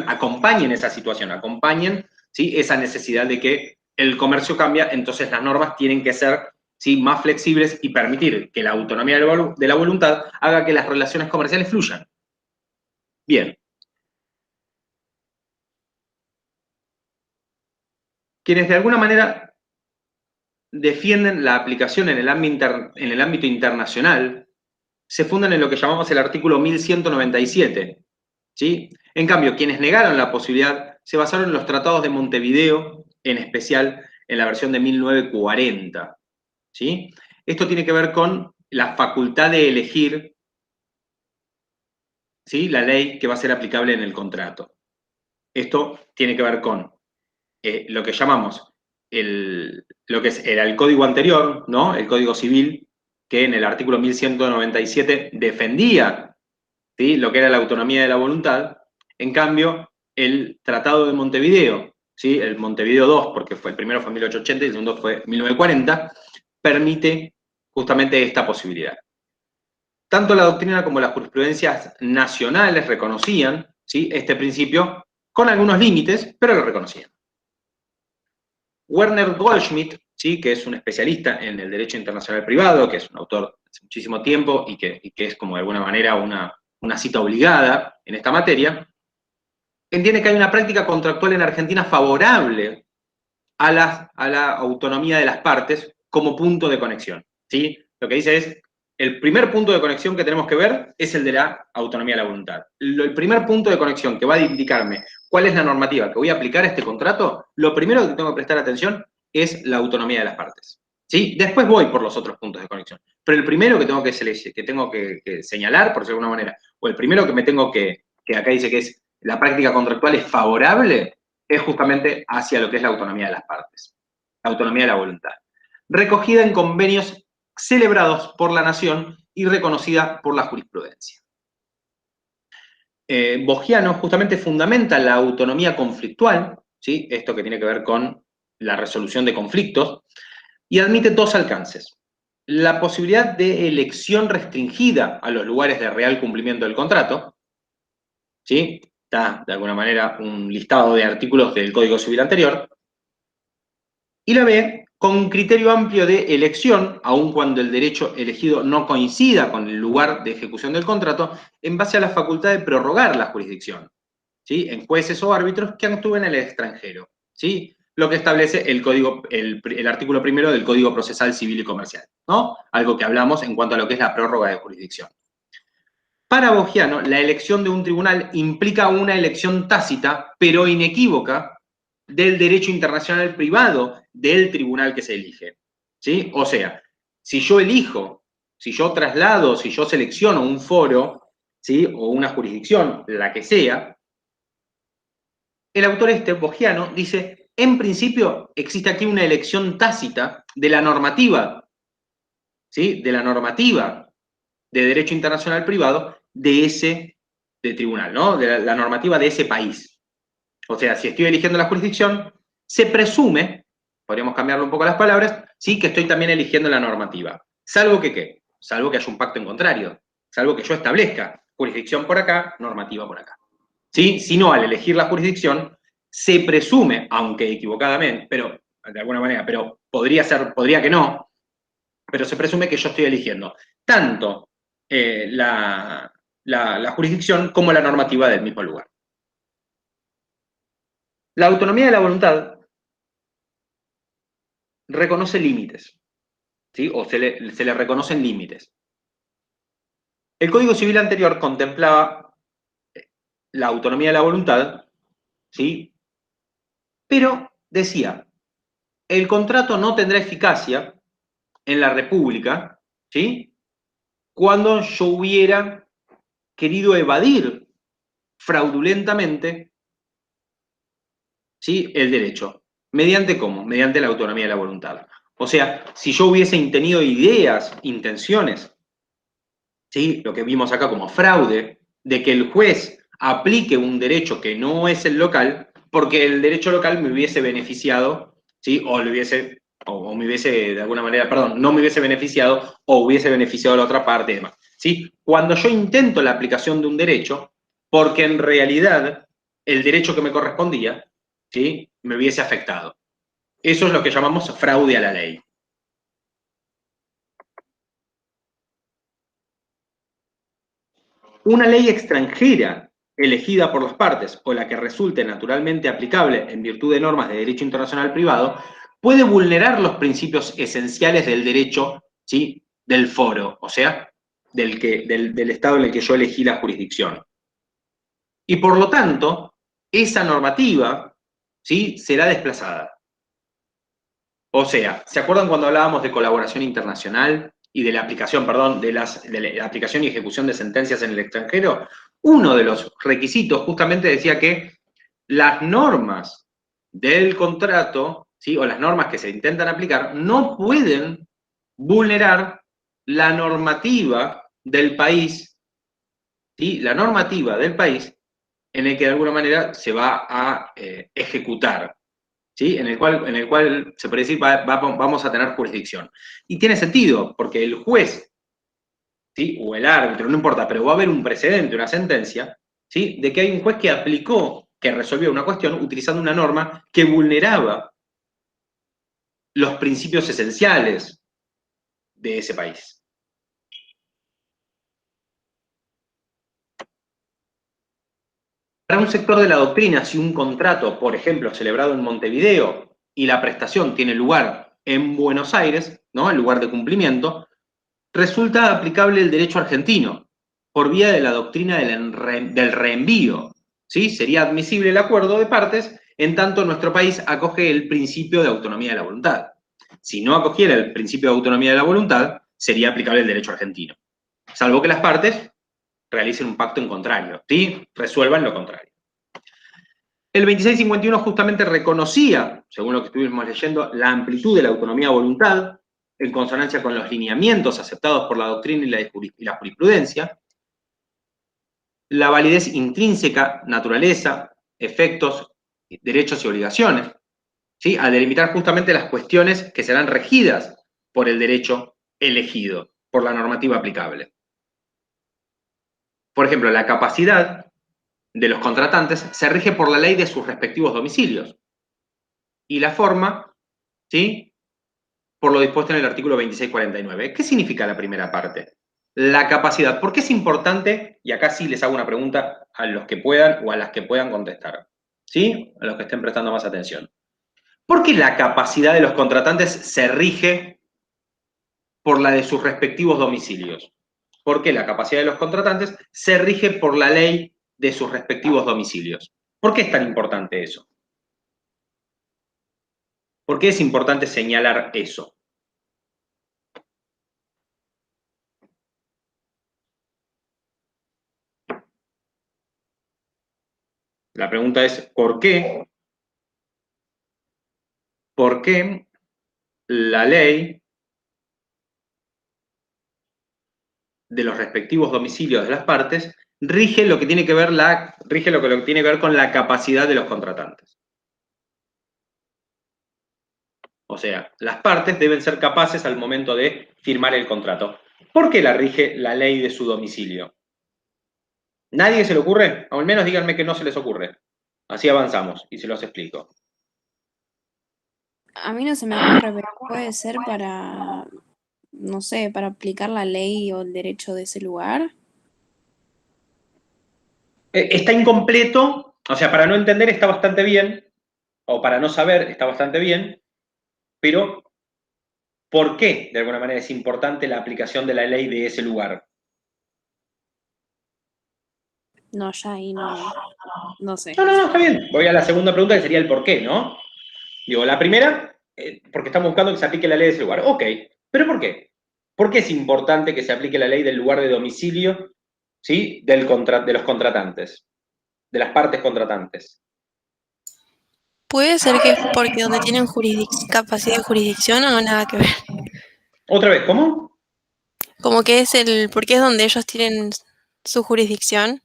acompañen esa situación, acompañen, ¿sí?, esa necesidad de que el comercio cambia, entonces las normas tienen que ser, ¿sí?, más flexibles y permitir que la autonomía de la voluntad haga que las relaciones comerciales fluyan. Bien. Quienes de alguna manera defienden la aplicación en el ámbito internacional se fundan en lo que llamamos el artículo 1197, ¿sí? En cambio, quienes negaron la posibilidad se basaron en los tratados de Montevideo, en especial en la versión de 1940, ¿sí? Esto tiene que ver con la facultad de elegir, ¿sí?, la ley que va a ser aplicable en el contrato. Esto tiene que ver con lo que llamamos lo que era el código anterior, ¿no?, el Código Civil, que en el artículo 1197 defendía, ¿sí?, lo que era la autonomía de la voluntad. En cambio, el Tratado de Montevideo, ¿sí?, el Montevideo II, porque el primero fue en 1880 y el segundo fue en 1940, permite justamente esta posibilidad. Tanto la doctrina como las jurisprudencias nacionales reconocían, ¿sí?, este principio con algunos límites, pero lo reconocían. Werner Goldschmidt, ¿sí?, que es un especialista en el derecho internacional privado, que es un autor hace muchísimo tiempo y que es como de alguna manera una cita obligada en esta materia, entiende que hay una práctica contractual en Argentina favorable a la autonomía de las partes como punto de conexión, ¿sí? Lo que dice es, el primer punto de conexión que tenemos que ver es el de la autonomía de la voluntad. El primer punto de conexión que va a indicarme cuál es la normativa que voy a aplicar a este contrato, lo primero que tengo que prestar atención es la autonomía de las partes, ¿sí? Después voy por los otros puntos de conexión. Pero el primero que tengo que señalar, por decirlo de alguna manera, o el primero que me tengo que acá dice que es la práctica contractual es favorable, es justamente hacia lo que es la autonomía de las partes, la autonomía de la voluntad, recogida en convenios celebrados por la nación y reconocida por la jurisprudencia. Bogiano justamente fundamenta la autonomía conflictual, ¿sí? Esto que tiene que ver con la resolución de conflictos, y admite dos alcances. La posibilidad de elección restringida a los lugares de real cumplimiento del contrato, ¿sí? Está, de alguna manera, un listado de artículos del Código Civil anterior. Y la B, con un criterio amplio de elección, aun cuando el derecho elegido no coincida con el lugar de ejecución del contrato, en base a la facultad de prorrogar la jurisdicción, ¿sí? En jueces o árbitros que actúen en el extranjero, ¿sí? Lo que establece el artículo primero del Código Procesal Civil y Comercial, ¿no? Algo que hablamos en cuanto a lo que es la prórroga de jurisdicción. Para Bogiano, la elección de un tribunal implica una elección tácita, pero inequívoca, del derecho internacional privado del tribunal que se elige, ¿sí? O sea, si yo elijo, si yo traslado, si yo selecciono un foro, ¿sí? O una jurisdicción, la que sea, el autor Bogiano, dice, en principio existe aquí una elección tácita de la normativa, ¿sí? De la normativa de derecho internacional privado de tribunal, ¿no? De la normativa de ese país. O sea, si estoy eligiendo la jurisdicción, se presume, podríamos cambiarle un poco las palabras, sí, que estoy también eligiendo la normativa. Salvo que, ¿qué? Salvo que haya un pacto en contrario. Salvo que yo establezca jurisdicción por acá, normativa por acá. ¿Sí? Si no, al elegir la jurisdicción, se presume, aunque equivocadamente, pero de alguna manera, pero podría que no, pero se presume que yo estoy eligiendo tanto la jurisdicción como la normativa del mismo lugar. La autonomía de la voluntad reconoce límites, ¿sí? O se le reconocen límites. El Código Civil anterior contemplaba la autonomía de la voluntad, ¿sí? Pero decía, el contrato no tendrá eficacia en la República, ¿sí? Cuando yo hubiera querido evadir fraudulentamente, ¿sí? El derecho. ¿Mediante cómo? Mediante la autonomía de la voluntad. O sea, si yo hubiese tenido ideas, intenciones, ¿sí? Lo que vimos acá como fraude, de que el juez aplique un derecho que no es el local, porque el derecho local me hubiese beneficiado, ¿sí? O me hubiese, de alguna manera, perdón, no me hubiese beneficiado, o hubiese beneficiado a la otra parte y demás, ¿sí? Cuando yo intento la aplicación de un derecho, porque en realidad el derecho que me correspondía, ¿sí? Me hubiese afectado. Eso es lo que llamamos fraude a la ley. Una ley extranjera elegida por las partes o la que resulte naturalmente aplicable en virtud de normas de derecho internacional privado puede vulnerar los principios esenciales del derecho, ¿sí? Del foro, o sea, del Estado en el que yo elegí la jurisdicción. Y por lo tanto, esa normativa, ¿sí? Será desplazada. O sea, ¿se acuerdan cuando hablábamos de colaboración internacional y de la aplicación, perdón, de la aplicación y ejecución de sentencias en el extranjero? Uno de los requisitos justamente decía que las normas del contrato, ¿sí? O las normas que se intentan aplicar, no pueden vulnerar la normativa del país, ¿sí? La normativa del país en el que de alguna manera se va a ejecutar. ¿Sí? En el cual se puede decir vamos a tener jurisdicción. Y tiene sentido, porque el juez, ¿sí? O el árbitro, no importa, pero va a haber un precedente, una sentencia, ¿sí? De que hay un juez que aplicó, que resolvió una cuestión utilizando una norma que vulneraba los principios esenciales de ese país. un sector de la doctrina, si un contrato, por ejemplo, celebrado en Montevideo y la prestación tiene lugar en Buenos Aires, ¿no? El lugar de cumplimiento, resulta aplicable el derecho argentino por vía de la doctrina del reenvío, ¿sí? Sería admisible el acuerdo de partes en tanto nuestro país acoge el principio de autonomía de la voluntad. Si no acogiera el principio de autonomía de la voluntad, sería aplicable el derecho argentino, salvo que las partes realicen un pacto en contrario, ¿sí? Resuelvan lo contrario. El 2651 justamente reconocía, según lo que estuvimos leyendo, la amplitud de la autonomía de voluntad, en consonancia con los lineamientos aceptados por la doctrina y la jurisprudencia, la validez intrínseca, naturaleza, efectos, derechos y obligaciones, ¿sí? Al delimitar justamente las cuestiones que serán regidas por el derecho elegido, por la normativa aplicable. Por ejemplo, la capacidad de los contratantes se rige por la ley de sus respectivos domicilios y la forma, ¿sí?, por lo dispuesto en el artículo 2649. ¿Qué significa la primera parte? La capacidad. ¿Por qué es importante? Y acá sí les hago una pregunta a los que puedan o a las que puedan contestar, ¿sí? A los que estén prestando más atención. ¿Por qué la capacidad de los contratantes se rige por la de sus respectivos domicilios? ¿Por qué la capacidad de los contratantes se rige por la ley de sus respectivos domicilios? ¿Por qué es tan importante eso? ¿Por qué es importante señalar eso? La pregunta es, ¿por qué? ¿Por qué la ley de los respectivos domicilios de las partes rige lo que tiene que ver con la capacidad de los contratantes? O sea, las partes deben ser capaces al momento de firmar el contrato. ¿Por qué la rige la ley de su domicilio? ¿Nadie se le ocurre? O al menos díganme que no se les ocurre. Así avanzamos y se los explico. A mí no se me ocurre, pero puede ser para, no sé, para aplicar la ley o el derecho de ese lugar. Está incompleto, o sea, para no entender está bastante bien, o para no saber está bastante bien, pero ¿por qué de alguna manera es importante la aplicación de la ley de ese lugar? No, ya ahí no sé. No, está bien. Voy a la segunda pregunta que sería el por qué, ¿no? Digo, la primera, porque estamos buscando que se aplique la ley de ese lugar. Ok, pero ¿por qué? ¿Por qué es importante que se aplique la ley del lugar de domicilio, ¿sí?, de los contratantes, de las partes contratantes? Puede ser que es porque donde tienen capacidad de jurisdicción o nada que ver. Otra vez, ¿cómo? Como que es porque es donde ellos tienen su jurisdicción.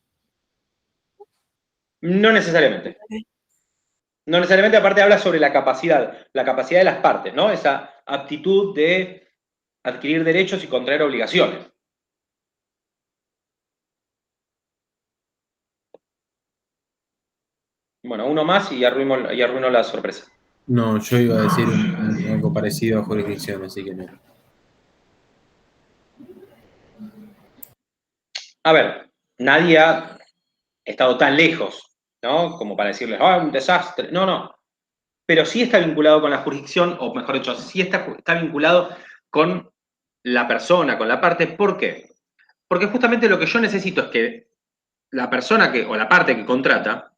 No necesariamente. Ok. No necesariamente, aparte habla sobre la capacidad de las partes, ¿no? Esa aptitud de adquirir derechos y contraer obligaciones. Bueno, uno más y arruino la sorpresa. No, yo iba a decir algo parecido a jurisdicción, así que no. A ver, nadie ha estado tan lejos, ¿no?, como para decirles, ¡ah, un desastre! No. Pero sí está vinculado con la jurisdicción, o mejor dicho, sí está vinculado con la persona, con la parte. ¿Por qué? Porque justamente lo que yo necesito es que la persona o la parte que contrata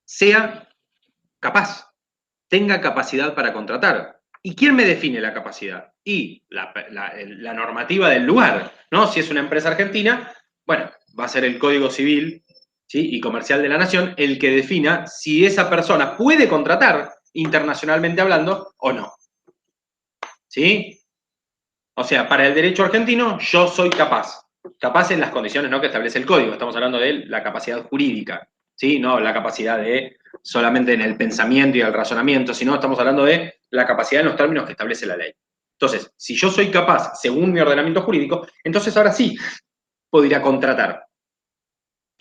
sea capaz, tenga capacidad para contratar. ¿Y quién me define la capacidad? Y la normativa del lugar, ¿no? Si es una empresa argentina, bueno, va a ser el Código Civil, ¿sí?, y Comercial de la Nación el que defina si esa persona puede contratar internacionalmente hablando o no. ¿Sí? O sea, para el derecho argentino yo soy capaz. Capaz en las condiciones, ¿no?, que establece el código. Estamos hablando de la capacidad jurídica, ¿sí? No la capacidad de solamente en el pensamiento y el razonamiento, sino estamos hablando de la capacidad en los términos que establece la ley. Entonces, si yo soy capaz, según mi ordenamiento jurídico, entonces ahora sí puedo ir a contratar.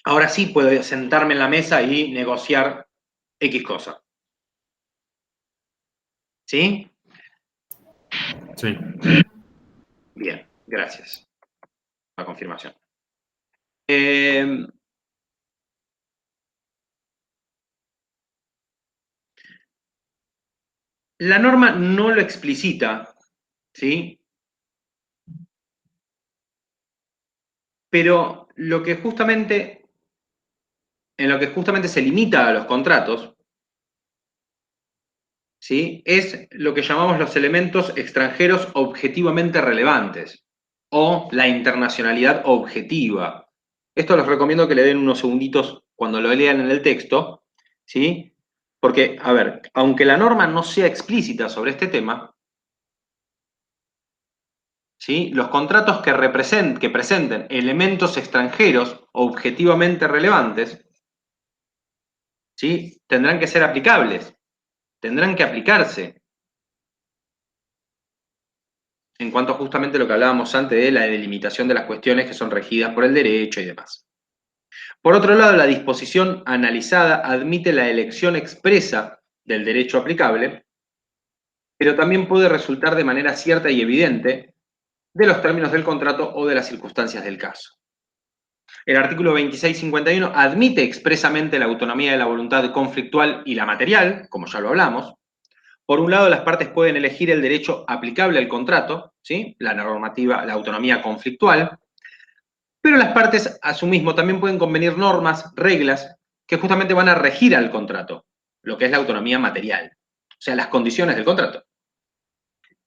Ahora sí puedo sentarme en la mesa y negociar X cosa. ¿Sí? Sí. Bien, gracias. La confirmación. La norma no lo explicita, ¿sí? Pero en lo que justamente se limita a los contratos, ¿sí? Es lo que llamamos los elementos extranjeros objetivamente relevantes o la internacionalidad objetiva. Esto les recomiendo que le den unos segunditos cuando lo lean en el texto, ¿sí? Porque, a ver, aunque la norma no sea explícita sobre este tema, ¿sí? Los contratos que presenten elementos extranjeros objetivamente relevantes, ¿sí? Tendrán que ser aplicables, tendrán que aplicarse. En cuanto a justamente lo que hablábamos antes de la delimitación de las cuestiones que son regidas por el derecho y demás. Por otro lado, la disposición analizada admite la elección expresa del derecho aplicable, pero también puede resultar de manera cierta y evidente de los términos del contrato o de las circunstancias del caso. El artículo 2651 admite expresamente la autonomía de la voluntad conflictual y la material, como ya lo hablamos. Por un lado, las partes pueden elegir el derecho aplicable al contrato, ¿sí? La normativa, la autonomía conflictual, pero las partes, a su mismo, también pueden convenir normas, reglas, que justamente van a regir al contrato, lo que es la autonomía material, o sea, las condiciones del contrato.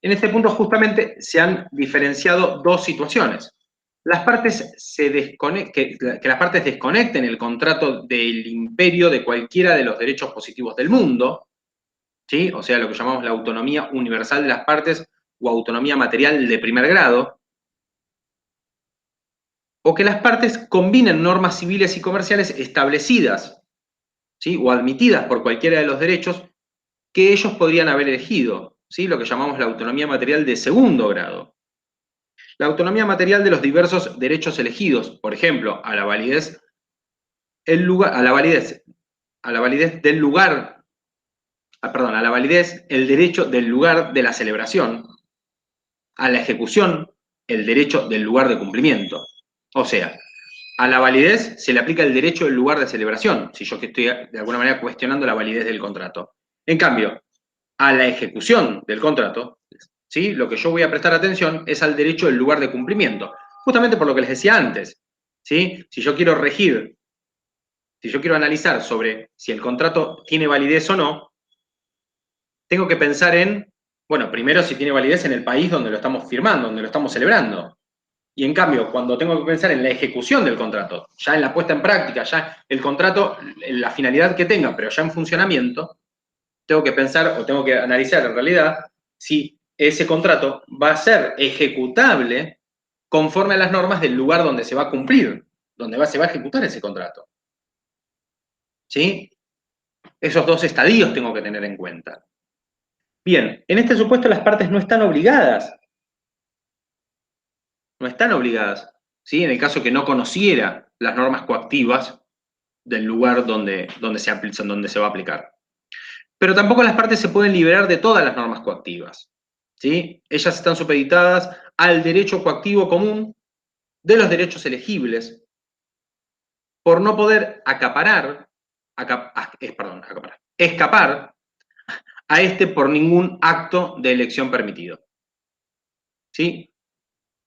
En este punto, justamente, se han diferenciado dos situaciones. Las partes que las partes desconecten el contrato del imperio de cualquiera de los derechos positivos del mundo, ¿sí? O sea, lo que llamamos la autonomía universal de las partes o autonomía material de primer grado, o que las partes combinen normas civiles y comerciales establecidas, ¿sí? O admitidas por cualquiera de los derechos que ellos podrían haber elegido, ¿sí? Lo que llamamos la autonomía material de segundo grado. La autonomía material de los diversos derechos elegidos, por ejemplo, a la validez del lugar, a la validez, el derecho del lugar de la celebración, a la ejecución, el derecho del lugar de cumplimiento. O sea, a la validez se le aplica el derecho del lugar de celebración, si yo que estoy de alguna manera cuestionando la validez del contrato. En cambio, a la ejecución del contrato, ¿sí? Lo que yo voy a prestar atención es al derecho del lugar de cumplimiento, justamente por lo que les decía antes, ¿sí? Si yo quiero analizar sobre si el contrato tiene validez o no, tengo que pensar en, bueno, primero si tiene validez en el país donde lo estamos firmando, donde lo estamos celebrando. Y en cambio, cuando tengo que pensar en la ejecución del contrato, ya en la puesta en práctica, ya el contrato, la finalidad que tenga, pero ya en funcionamiento, tengo que pensar o tengo que analizar en realidad si ese contrato va a ser ejecutable conforme a las normas del lugar donde se va a cumplir, donde se va a ejecutar ese contrato. ¿Sí? Esos dos estadios tengo que tener en cuenta. Bien, en este supuesto las partes no están obligadas. No están obligadas, ¿sí? En el caso que no conociera las normas coactivas del lugar donde se va a aplicar. Pero tampoco las partes se pueden liberar de todas las normas coactivas, ¿sí? Ellas están supeditadas al derecho coactivo común de los derechos elegibles, por no poder escapar a este por ningún acto de elección permitido. ¿Sí?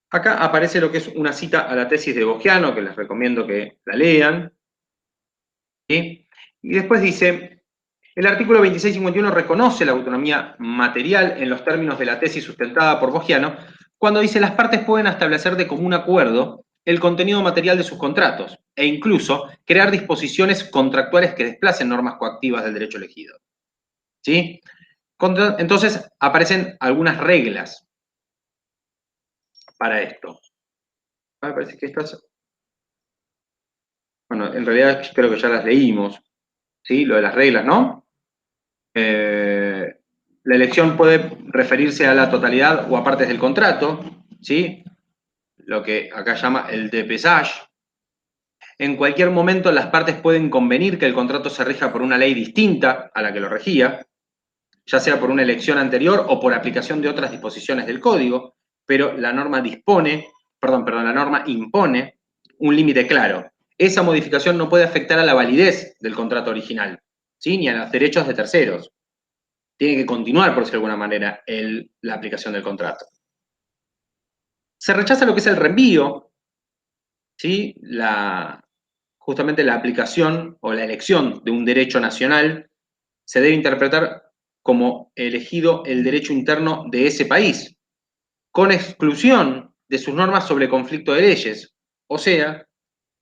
Acá aparece lo que es una cita a la tesis de Bogiano, que les recomiendo que la lean. ¿Sí? Y después dice, el artículo 2651 reconoce la autonomía material en los términos de la tesis sustentada por Bogiano, cuando dice las partes pueden establecer de común acuerdo el contenido material de sus contratos e incluso crear disposiciones contractuales que desplacen normas coactivas del derecho elegido. ¿Sí? Entonces aparecen algunas reglas para esto. Me parece que estas... Bueno, en realidad creo que ya las leímos, ¿sí? Lo de las reglas, ¿no? La elección puede referirse a la totalidad o a partes del contrato, ¿sí? Lo que acá llama el dépesage. En cualquier momento las partes pueden convenir que el contrato se rija por una ley distinta a la que lo regía, ya sea por una elección anterior o por aplicación de otras disposiciones del código, pero la norma la norma impone un límite claro. Esa modificación no puede afectar a la validez del contrato original, ¿sí? Ni a los derechos de terceros. Tiene que continuar, por decirlo de alguna manera, la aplicación del contrato. Se rechaza lo que es el reenvío, ¿sí? Justamente la aplicación o la elección de un derecho nacional se debe interpretar como elegido el derecho interno de ese país, con exclusión de sus normas sobre conflicto de leyes. O sea,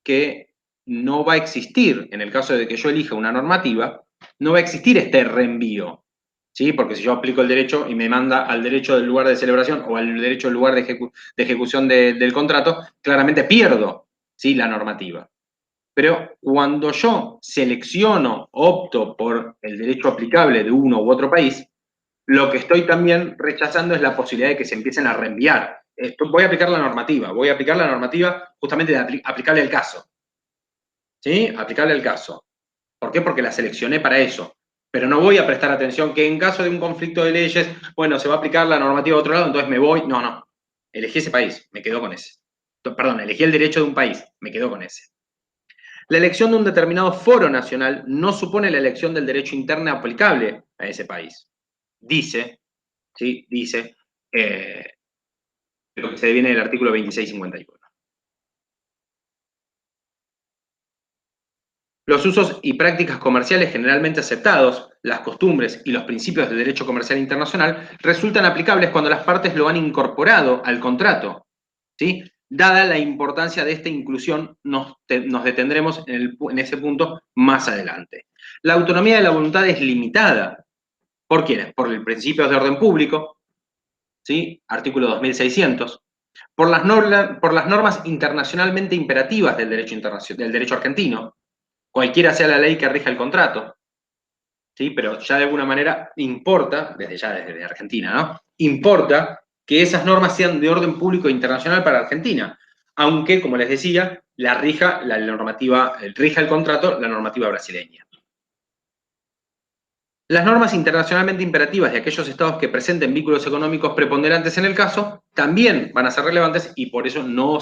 que no va a existir, en el caso de que yo elija una normativa, no va a existir este reenvío, ¿sí? Porque si yo aplico el derecho y me manda al derecho del lugar de celebración o al derecho del lugar de ejecución del contrato, claramente pierdo, ¿sí? La normativa. Pero cuando yo selecciono, opto por el derecho aplicable de uno u otro país, lo que estoy también rechazando es la posibilidad de que se empiecen a reenviar. Voy a aplicar la normativa justamente de aplicable al caso. ¿Sí? Aplicable al caso. ¿Por qué? Porque la seleccioné para eso. Pero no voy a prestar atención que en caso de un conflicto de leyes, bueno, se va a aplicar la normativa a otro lado, entonces me voy. No, no. Elegí ese país, me quedo con ese. Perdón, elegí el derecho de un país, me quedo con ese. La elección de un determinado foro nacional no supone la elección del derecho interno aplicable a ese país. Dice, ¿sí? Dice lo que se deviene del artículo 2651. Los usos y prácticas comerciales generalmente aceptados, las costumbres y los principios del derecho comercial internacional resultan aplicables cuando las partes lo han incorporado al contrato, ¿sí? Dada la importancia de esta inclusión, nos detendremos en ese punto más adelante. La autonomía de la voluntad es limitada. ¿Por quiénes? Por el principio de orden público, ¿sí? Artículo 2600. Por las normas internacionalmente imperativas del derecho argentino, cualquiera sea la ley que rija el contrato, ¿sí? Pero ya de alguna manera importa, desde Argentina, ¿no? Importa que esas normas sean de orden público e internacional para Argentina, aunque, como les decía, rija el contrato la normativa brasileña. Las normas internacionalmente imperativas de aquellos estados que presenten vínculos económicos preponderantes en el caso también van a ser relevantes y por eso no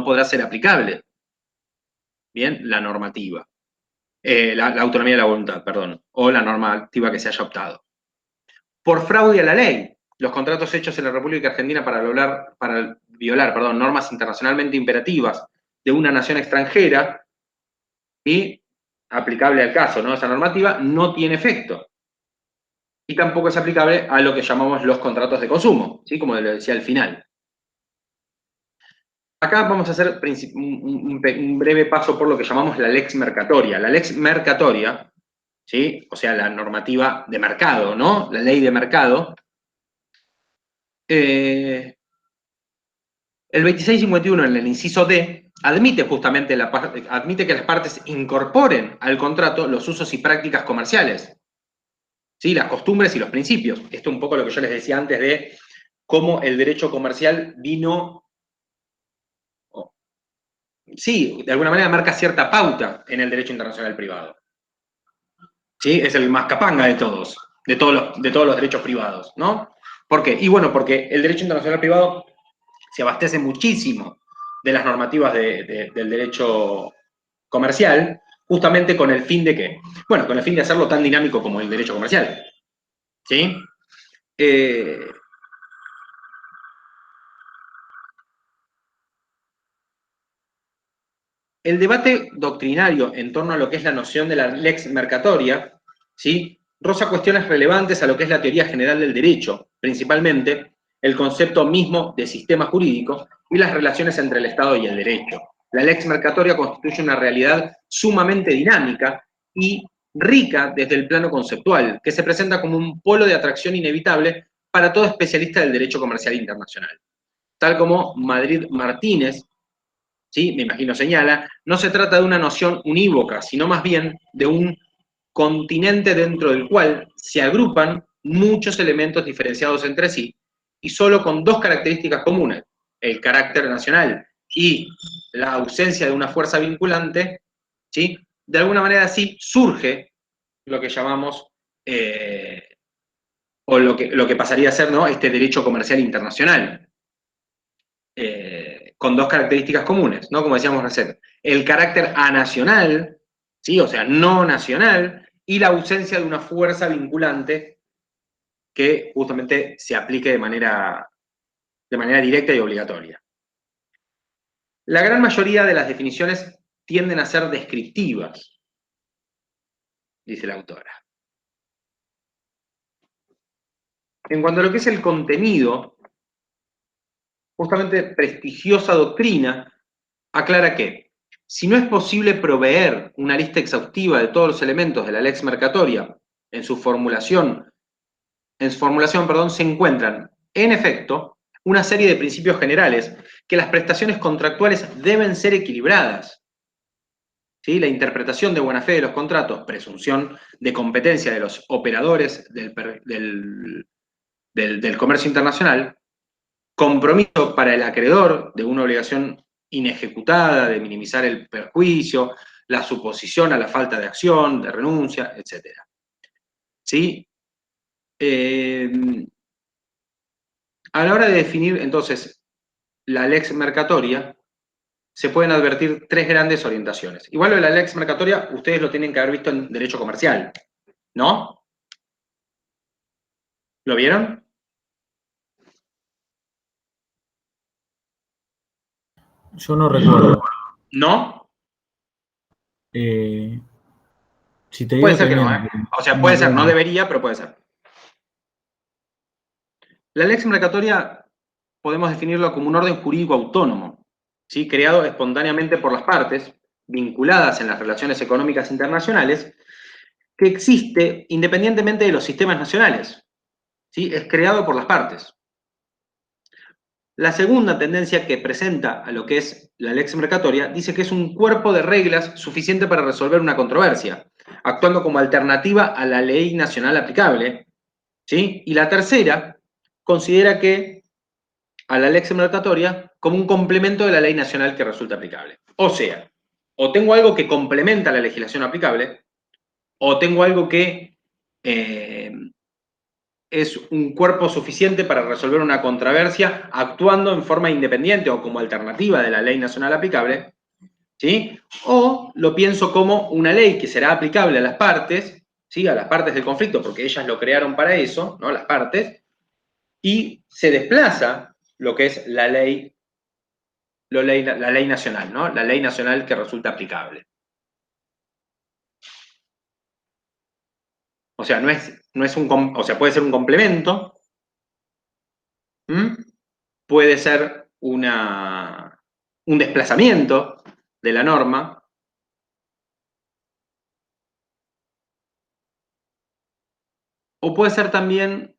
podrá ser aplicable, bien, la normativa. La autonomía de la voluntad, perdón, o la normativa que se haya optado. Por fraude a la ley, los contratos hechos en la República Argentina para violar normas internacionalmente imperativas de una nación extranjera y aplicable al caso, ¿no? Esa normativa no tiene efecto. Y tampoco es aplicable a lo que llamamos los contratos de consumo, ¿sí? Como le decía al final. Acá vamos a hacer un breve paso por lo que llamamos la lex mercatoria. La lex mercatoria, ¿sí? O sea, la normativa de mercado, ¿no? La ley de mercado. El 2651 en el inciso D admite justamente que las partes incorporen al contrato los usos y prácticas comerciales, ¿sí? Las costumbres y los principios. Esto es un poco lo que yo les decía antes de cómo el derecho comercial vino, sí, de alguna manera marca cierta pauta en el derecho internacional privado. ¿Sí? Es el más capanga de todos los derechos privados, ¿no? ¿Por qué? Y bueno, porque el derecho internacional privado se abastece muchísimo de las normativas del derecho comercial, justamente con el fin de ¿qué? Bueno, con el fin de hacerlo tan dinámico como el derecho comercial. ¿Sí? El debate doctrinario en torno a lo que es la noción de la lex mercatoria, ¿sí? Roza cuestiones relevantes a lo que es la teoría general del derecho, principalmente el concepto mismo de sistema jurídico y las relaciones entre el Estado y el derecho. La lex mercatoria constituye una realidad sumamente dinámica y rica desde el plano conceptual, que se presenta como un polo de atracción inevitable para todo especialista del derecho comercial internacional. Tal como Madrid Martínez, ¿sí? Me imagino señala, no se trata de una noción unívoca, sino más bien de un continente dentro del cual se agrupan muchos elementos diferenciados entre sí y solo con dos características comunes, el carácter nacional y la ausencia de una fuerza vinculante, ¿sí? De alguna manera sí surge lo que llamamos, o lo que pasaría a ser, ¿no? Este derecho comercial internacional. Con dos características comunes, ¿no? Como decíamos recién, el carácter anacional, ¿sí? O sea, no nacional, y la ausencia de una fuerza vinculante que justamente se aplique de manera directa y obligatoria. La gran mayoría de las definiciones tienden a ser descriptivas, dice la autora. En cuanto a lo que es el contenido, justamente prestigiosa doctrina aclara que, si no es posible proveer una lista exhaustiva de todos los elementos de la lex mercatoria en su formulación, se encuentran, en efecto, una serie de principios generales que las prestaciones contractuales deben ser equilibradas. ¿Sí? La interpretación de buena fe de los contratos, presunción de competencia de los operadores del comercio internacional, compromiso para el acreedor de una obligación inejecutada, de minimizar el perjuicio, la suposición a la falta de acción, de renuncia, etc. ¿Sí? A la hora de definir, entonces, la lex mercatoria, se pueden advertir tres grandes orientaciones. Igual lo de la lex mercatoria, ustedes lo tienen que haber visto en derecho comercial, ¿no? ¿Lo vieron? Yo no recuerdo. ¿No? Si te Puede digo ser que no, ¿eh? O sea, puede ser, no debería, pero puede ser. La lex mercatoria podemos definirlo como un orden jurídico autónomo, ¿sí? Creado espontáneamente por las partes, vinculadas en las relaciones económicas internacionales, que existe independientemente de los sistemas nacionales. ¿Sí? Es creado por las partes. La segunda tendencia que presenta a lo que es la lex mercatoria dice que es un cuerpo de reglas suficiente para resolver una controversia, actuando como alternativa a la ley nacional aplicable. ¿Sí? Y la tercera considera que a la lex mercatoria como un complemento de la ley nacional que resulta aplicable. O sea, o tengo algo que complementa la legislación aplicable, o tengo algo que es un cuerpo suficiente para resolver una controversia actuando en forma independiente o como alternativa de la ley nacional aplicable, ¿sí? O lo pienso como una ley que será aplicable a las partes, ¿sí? A las partes del conflicto, porque ellas lo crearon para eso, ¿no? Las partes, y se desplaza lo que es la ley nacional, ¿no? La ley nacional que resulta aplicable. O sea, o sea, puede ser un complemento, puede ser un desplazamiento de la norma, o puede ser también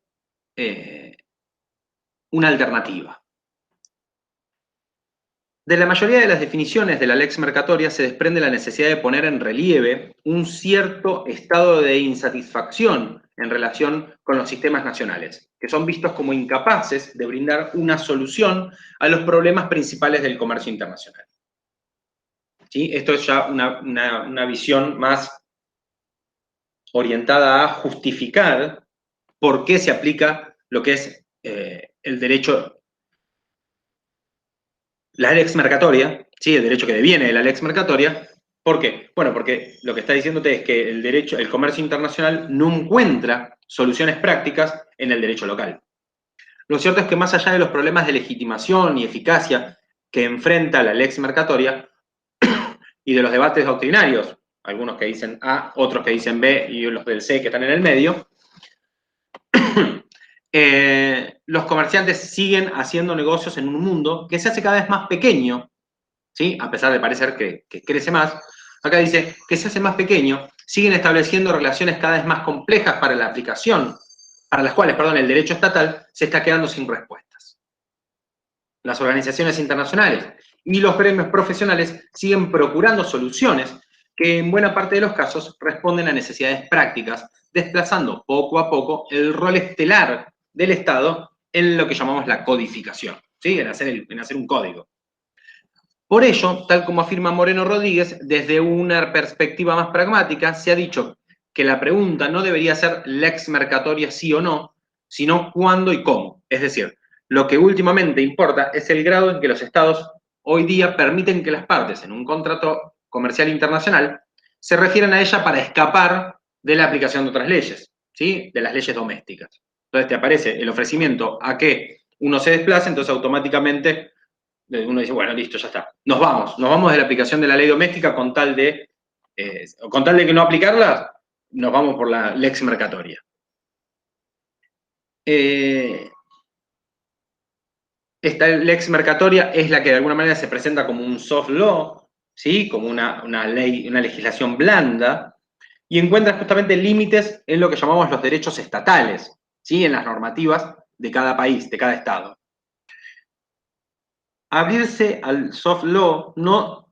una alternativa. De la mayoría de las definiciones de la lex mercatoria se desprende la necesidad de poner en relieve un cierto estado de insatisfacción en relación con los sistemas nacionales, que son vistos como incapaces de brindar una solución a los problemas principales del comercio internacional. ¿Sí? Esto es ya una visión más orientada a justificar por qué se aplica lo que es el derecho, la lex mercatoria, ¿sí? El derecho que deviene de la lex mercatoria. ¿Por qué? Bueno, porque lo que está diciéndote es que el comercio internacional no encuentra soluciones prácticas en el derecho local. Lo cierto es que más allá de los problemas de legitimación y eficacia que enfrenta la lex mercatoria y de los debates doctrinarios, algunos que dicen A, otros que dicen B y los del C que están en el medio, los comerciantes siguen haciendo negocios en un mundo que se hace cada vez más pequeño, ¿sí? A pesar de parecer que crece más. Acá dice que se hace más pequeño, siguen estableciendo relaciones cada vez más complejas para la aplicación, para las cuales, el derecho estatal se está quedando sin respuestas. Las organizaciones internacionales y los gremios profesionales siguen procurando soluciones que en buena parte de los casos responden a necesidades prácticas, desplazando poco a poco el rol estelar del Estado en lo que llamamos la codificación, ¿sí? En hacer un código. Por ello, tal como afirma Moreno Rodríguez, desde una perspectiva más pragmática, se ha dicho que la pregunta no debería ser lex mercatoria sí o no, sino cuándo y cómo. Es decir, lo que últimamente importa es el grado en que los estados hoy día permiten que las partes en un contrato comercial internacional se refieran a ella para escapar de la aplicación de otras leyes, ¿sí? De las leyes domésticas. Entonces te aparece el ofrecimiento a que uno se desplace, entonces automáticamente uno dice, bueno, listo, ya está. Nos vamos de la aplicación de la ley doméstica con tal de que no aplicarla, nos vamos por la lex mercatoria. Esta lex mercatoria es la que de alguna manera se presenta como un soft law, ¿sí? Como una ley, una legislación blanda, y encuentra justamente límites en lo que llamamos los derechos estatales, ¿sí? En las normativas de cada país, de cada estado. Abrirse al soft law no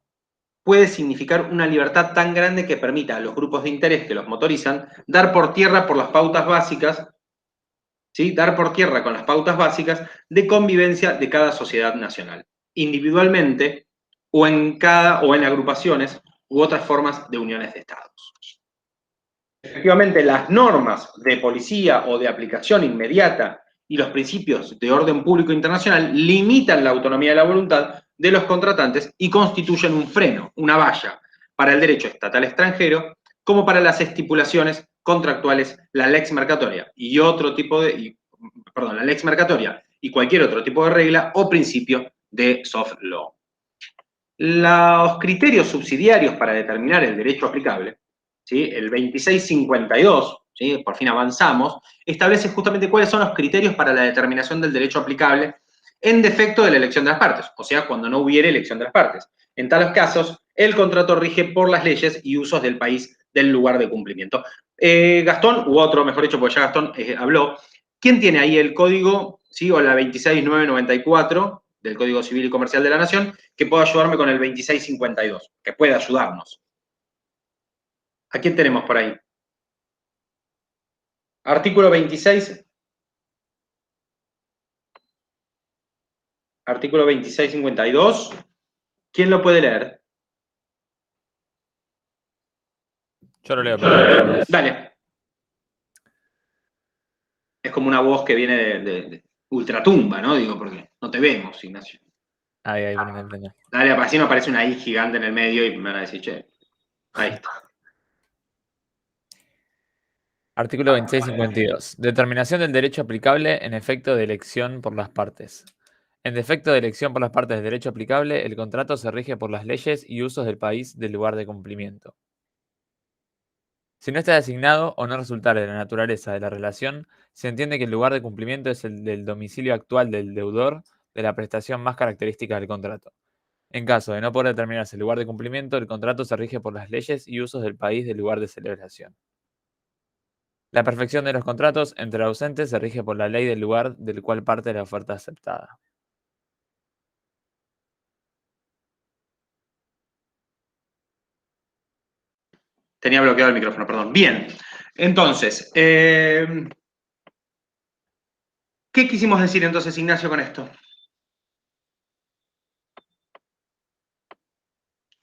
puede significar una libertad tan grande que permita a los grupos de interés que los motorizan dar por tierra por las pautas básicas, ¿sí? Dar por tierra con las pautas básicas de convivencia de cada sociedad nacional, individualmente o en agrupaciones u otras formas de uniones de estados. Efectivamente, las normas de policía o de aplicación inmediata y los principios de orden público internacional limitan la autonomía de la voluntad de los contratantes y constituyen un freno, una valla, para el derecho estatal extranjero, como para las estipulaciones contractuales, la lex mercatoria la lex mercatoria y cualquier otro tipo de regla o principio de soft law. Los criterios subsidiarios para determinar el derecho aplicable, ¿sí? El 2652, ¿sí? Por fin avanzamos, establece justamente cuáles son los criterios para la determinación del derecho aplicable en defecto de la elección de las partes, o sea, cuando no hubiere elección de las partes. En tales casos, el contrato rige por las leyes y usos del país del lugar de cumplimiento. Gastón, u otro, mejor dicho, porque ya Gastón habló, ¿quién tiene ahí el código, ¿sí? O la 26994 del Código Civil y Comercial de la Nación, que pueda ayudarme con el 2652, que puede ayudarnos? ¿A quién tenemos por ahí? Artículo 26. Artículo 2652. ¿Quién lo puede leer? Yo lo leo. Pero... Dale. Es como una voz que viene de ultratumba, ¿no? Digo, porque no te vemos, Ignacio. Ahí, prende. Dale, así me aparece una I gigante en el medio y me van a decir, che, ahí está. Artículo 2652. Determinación del derecho aplicable en efecto de elección por las partes. En defecto de elección por las partes del derecho aplicable, el contrato se rige por las leyes y usos del país del lugar de cumplimiento. Si no está designado o no resultare de la naturaleza de la relación, se entiende que el lugar de cumplimiento es el del domicilio actual del deudor de la prestación más característica del contrato. En caso de no poder determinarse el lugar de cumplimiento, el contrato se rige por las leyes y usos del país del lugar de celebración. La perfección de los contratos entre ausentes se rige por la ley del lugar del cual parte la oferta aceptada. Tenía bloqueado el micrófono, perdón. Bien, entonces, ¿qué quisimos decir entonces, Ignacio, con esto?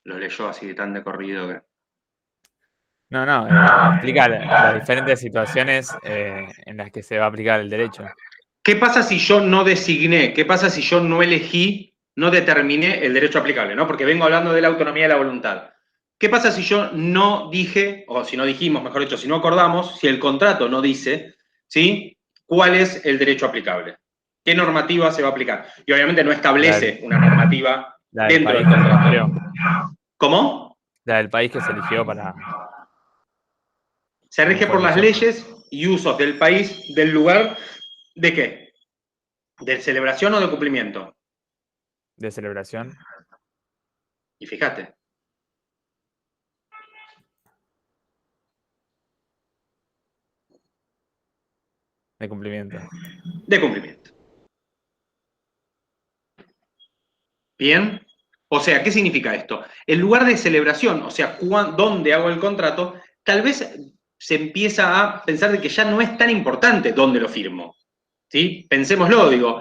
Lo leyó así de tan de corrido que... No, explica las diferentes situaciones en las que se va a aplicar el derecho. ¿Qué pasa si yo no designé? ¿Qué pasa si yo no elegí, no determiné el derecho aplicable, ¿no? Porque vengo hablando de la autonomía de la voluntad. ¿Qué pasa si yo no dije, o si no dijimos, mejor dicho, si no acordamos, si el contrato no dice, ¿sí? ¿Cuál es el derecho aplicable? ¿Qué normativa se va a aplicar? Y obviamente no establece una normativa dentro del contrato. ¿Cómo? La del país que se eligió para... Se rige por las leyes y usos del país, del lugar, ¿de qué? ¿De celebración o de cumplimiento? De celebración. Y fíjate. De cumplimiento. De cumplimiento. ¿Bien? O sea, ¿qué significa esto? El lugar de celebración, o sea, dónde hago el contrato, tal vez se empieza a pensar de que ya no es tan importante dónde lo firmo. ¿Sí? Pensémoslo, digo.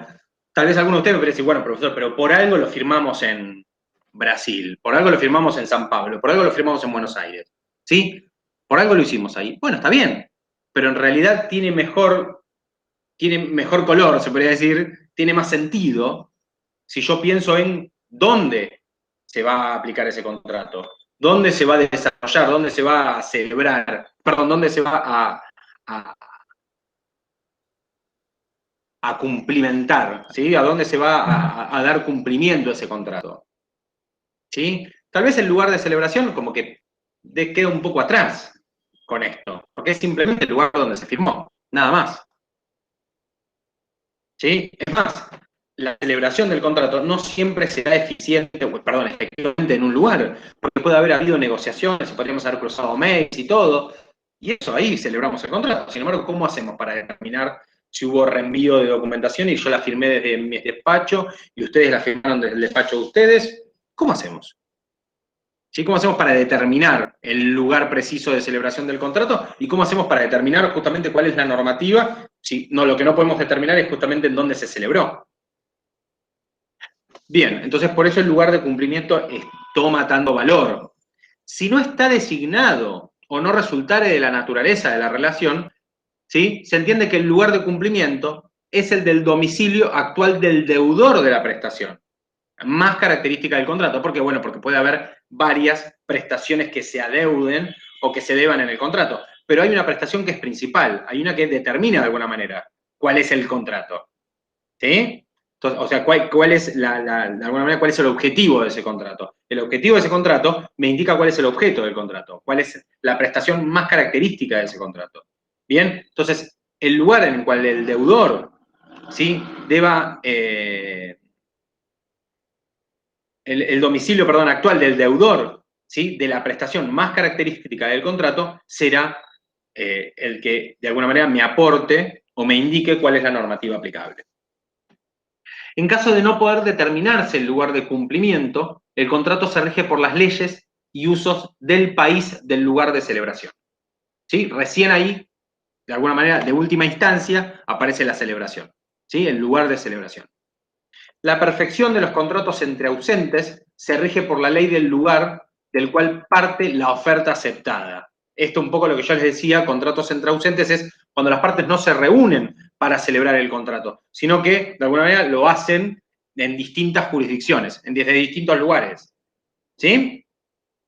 Tal vez alguno de ustedes me puede decir, bueno, profesor, pero por algo lo firmamos en Brasil, por algo lo firmamos en San Pablo, por algo lo firmamos en Buenos Aires. ¿Sí? Por algo lo hicimos ahí. Bueno, está bien, pero en realidad tiene mejor color, se podría decir, tiene más sentido si yo pienso en dónde se va a aplicar ese contrato, dónde se va a desarrollar, dónde se va a celebrar, perdón, dónde se va a cumplimentar? ¿Sí? ¿A dónde se va a dar cumplimiento a ese contrato? ¿Sí? Tal vez el lugar de celebración como que queda un poco atrás con esto, porque es simplemente el lugar donde se firmó, nada más. ¿Sí? Es más, la celebración del contrato no siempre será efectivamente en un lugar, porque puede haber habido negociaciones, podríamos haber cruzado mails y todo, y eso ahí celebramos el contrato. Sin embargo, ¿cómo hacemos para determinar si hubo reenvío de documentación y yo la firmé desde mi despacho y ustedes la firmaron desde el despacho de ustedes? ¿Cómo hacemos? ¿Sí? ¿Cómo hacemos para determinar el lugar preciso de celebración del contrato? ¿Y cómo hacemos para determinar justamente cuál es la normativa? Si no, lo que no podemos determinar es justamente en dónde se celebró. Bien, entonces por eso el lugar de cumplimiento toma tanto valor. Si no está designado o no resultare de la naturaleza de la relación, ¿sí? Se entiende que el lugar de cumplimiento es el del domicilio actual del deudor de la prestación. Más característica del contrato. ¿Por qué? Bueno, porque puede haber varias prestaciones que se adeuden o que se deban en el contrato. Pero hay una prestación que es principal, hay una que determina de alguna manera cuál es el contrato. ¿Sí? Entonces, o sea, cuál es de alguna manera, cuál es el objetivo de ese contrato. El objetivo de ese contrato me indica cuál es el objeto del contrato, cuál es la prestación más característica de ese contrato. Bien, entonces, el lugar en el cual el deudor, ¿sí? deba el domicilio, perdón, actual del deudor, ¿sí? de la prestación más característica del contrato, será el que de alguna manera me aporte o me indique cuál es la normativa aplicable. En caso de no poder determinarse el lugar de cumplimiento, el contrato se rige por las leyes y usos del país del lugar de celebración. ¿Sí? Recién ahí, de alguna manera, de última instancia, aparece la celebración. ¿Sí? El lugar de celebración. La perfección de los contratos entre ausentes se rige por la ley del lugar del cual parte la oferta aceptada. Esto un poco lo que yo les decía, contratos entre ausentes, es cuando las partes no se reúnen para celebrar el contrato, sino que de alguna manera lo hacen en distintas jurisdicciones, desde distintos lugares. ¿Sí?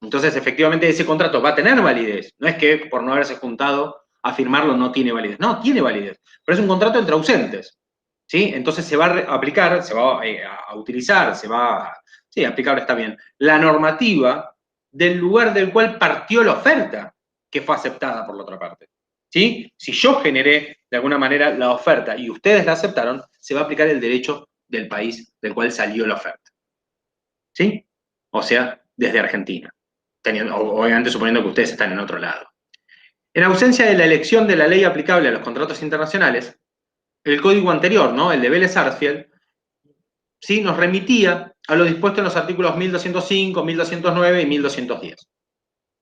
Entonces, efectivamente, ese contrato va a tener validez. No es que por no haberse juntado a firmarlo no tiene validez. No, tiene validez. Pero es un contrato entre ausentes. ¿Sí? Entonces se va a aplicar, se va a utilizar, sí, aplicar está bien, la normativa del lugar del cual partió la oferta que fue aceptada por la otra parte. ¿Sí? Si yo generé de alguna manera la oferta y ustedes la aceptaron, se va a aplicar el derecho del país del cual salió la oferta. ¿Sí? O sea, desde Argentina. Obviamente suponiendo que ustedes están en otro lado. En ausencia de la elección de la ley aplicable a los contratos internacionales, el código anterior, ¿no? El de Vélez-Sarsfield, ¿sí? Nos remitía a lo dispuesto en los artículos 1205, 1209 y 1210,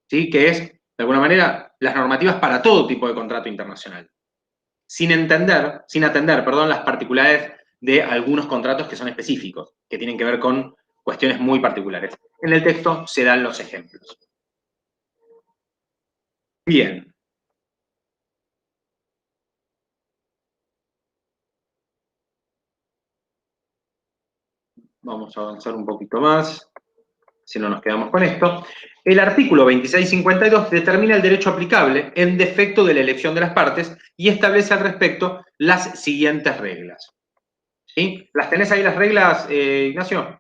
¿sí? Que es, de alguna manera, las normativas para todo tipo de contrato internacional, sin atender, las particularidades de algunos contratos que son específicos, que tienen que ver con cuestiones muy particulares. En el texto se dan los ejemplos. Bien. Vamos a avanzar un poquito más, si no nos quedamos con esto. El artículo 2652 determina el derecho aplicable en defecto de la elección de las partes y establece al respecto las siguientes reglas. ¿Sí? ¿Las tenés ahí las reglas, Ignacio?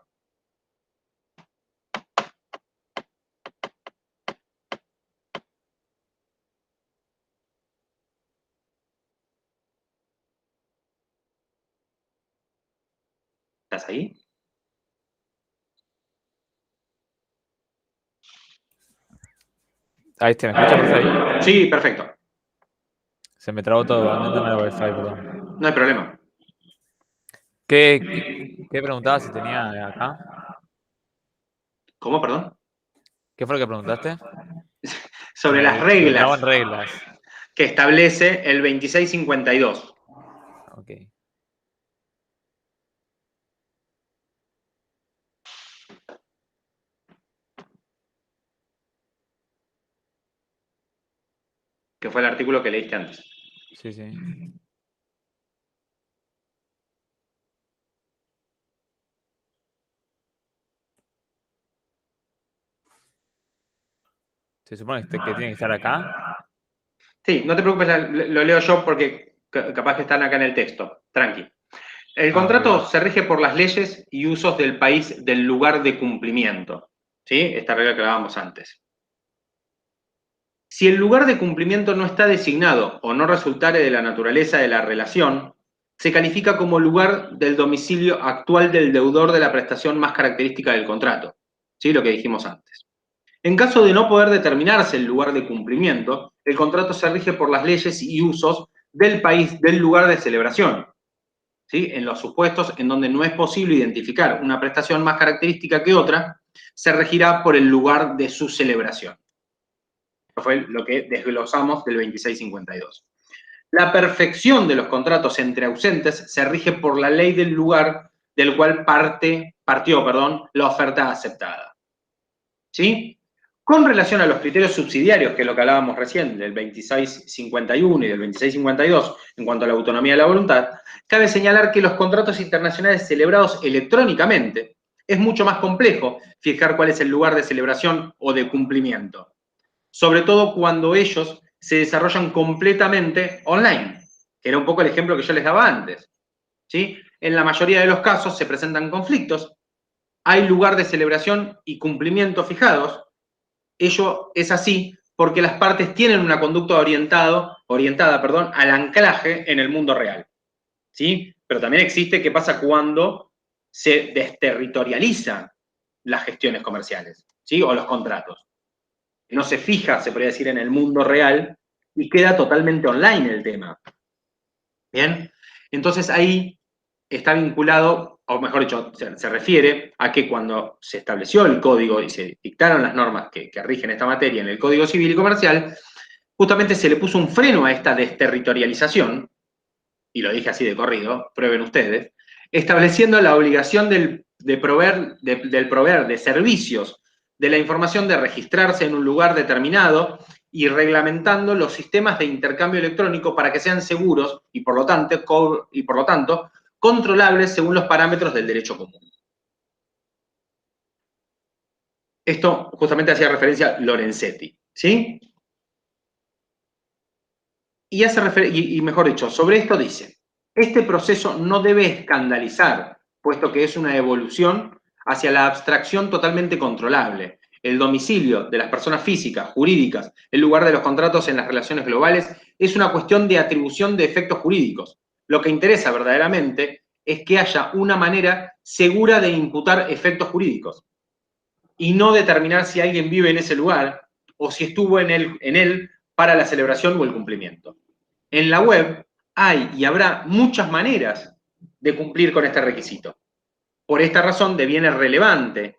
¿Estás ahí? Ahí te me escuchas, profe. Sí, perfecto. Se me trabó todo, andame la Wi-Fi, perdón. No hay problema. ¿Qué preguntaba si tenía acá? ¿Cómo, perdón? ¿Qué fue lo que preguntaste? Sobre las Se me reglas traban reglas. que establece el 2652. Ok. Que fue el artículo que leíste antes. Sí, sí. ¿Se supone que tiene que estar acá? Sí, no te preocupes, lo leo yo porque capaz que están acá en el texto. Tranqui. El contrato se rige por las leyes y usos del país del lugar de cumplimiento. ¿Sí? Esta regla que hablábamos antes. Si el lugar de cumplimiento no está designado o no resultare de la naturaleza de la relación, se califica como lugar del domicilio actual del deudor de la prestación más característica del contrato. ¿Sí? Lo que dijimos antes. En caso de no poder determinarse el lugar de cumplimiento, el contrato se rige por las leyes y usos del país del lugar de celebración. ¿Sí? En los supuestos en donde no es posible identificar una prestación más característica que otra, se regirá por el lugar de su celebración. Esto fue lo que desglosamos del 2652. La perfección de los contratos entre ausentes se rige por la ley del lugar del cual partió la oferta aceptada. ¿Sí? Con relación a los criterios subsidiarios, que es lo que hablábamos recién, del 2651 y del 2652, en cuanto a la autonomía de la voluntad, cabe señalar que los contratos internacionales celebrados electrónicamente es mucho más complejo fijar cuál es el lugar de celebración o de cumplimiento, sobre todo cuando ellos se desarrollan completamente online, que era un poco el ejemplo que yo les daba antes. ¿Sí? En la mayoría de los casos se presentan conflictos, hay lugar de celebración y cumplimiento fijados. Ello es así porque las partes tienen una conducta orientada al anclaje en el mundo real. ¿Sí? Pero también existe qué pasa cuando se desterritorializan las gestiones comerciales, ¿sí? O los contratos. No se fija, se podría decir, en el mundo real y queda totalmente online el tema. ¿Bien? Entonces ahí está vinculado, o mejor dicho, se refiere a que cuando se estableció el código y se dictaron las normas que rigen esta materia en el Código Civil y Comercial, justamente se le puso un freno a esta desterritorialización, y lo dije así de corrido, prueben ustedes, estableciendo la obligación del proveer de servicios de la información de registrarse en un lugar determinado y reglamentando los sistemas de intercambio electrónico para que sean seguros y por lo tanto controlables según los parámetros del derecho común. Esto justamente hacía referencia a Lorenzetti, ¿sí? Y mejor dicho, sobre esto dice, este proceso no debe escandalizar, puesto que es una evolución hacia la abstracción totalmente controlable. El domicilio de las personas físicas, jurídicas, el lugar de los contratos en las relaciones globales, es una cuestión de atribución de efectos jurídicos. Lo que interesa verdaderamente es que haya una manera segura de imputar efectos jurídicos y no determinar si alguien vive en ese lugar o si estuvo en él para la celebración o el cumplimiento. En la web hay y habrá muchas maneras de cumplir con este requisito. Por esta razón deviene relevante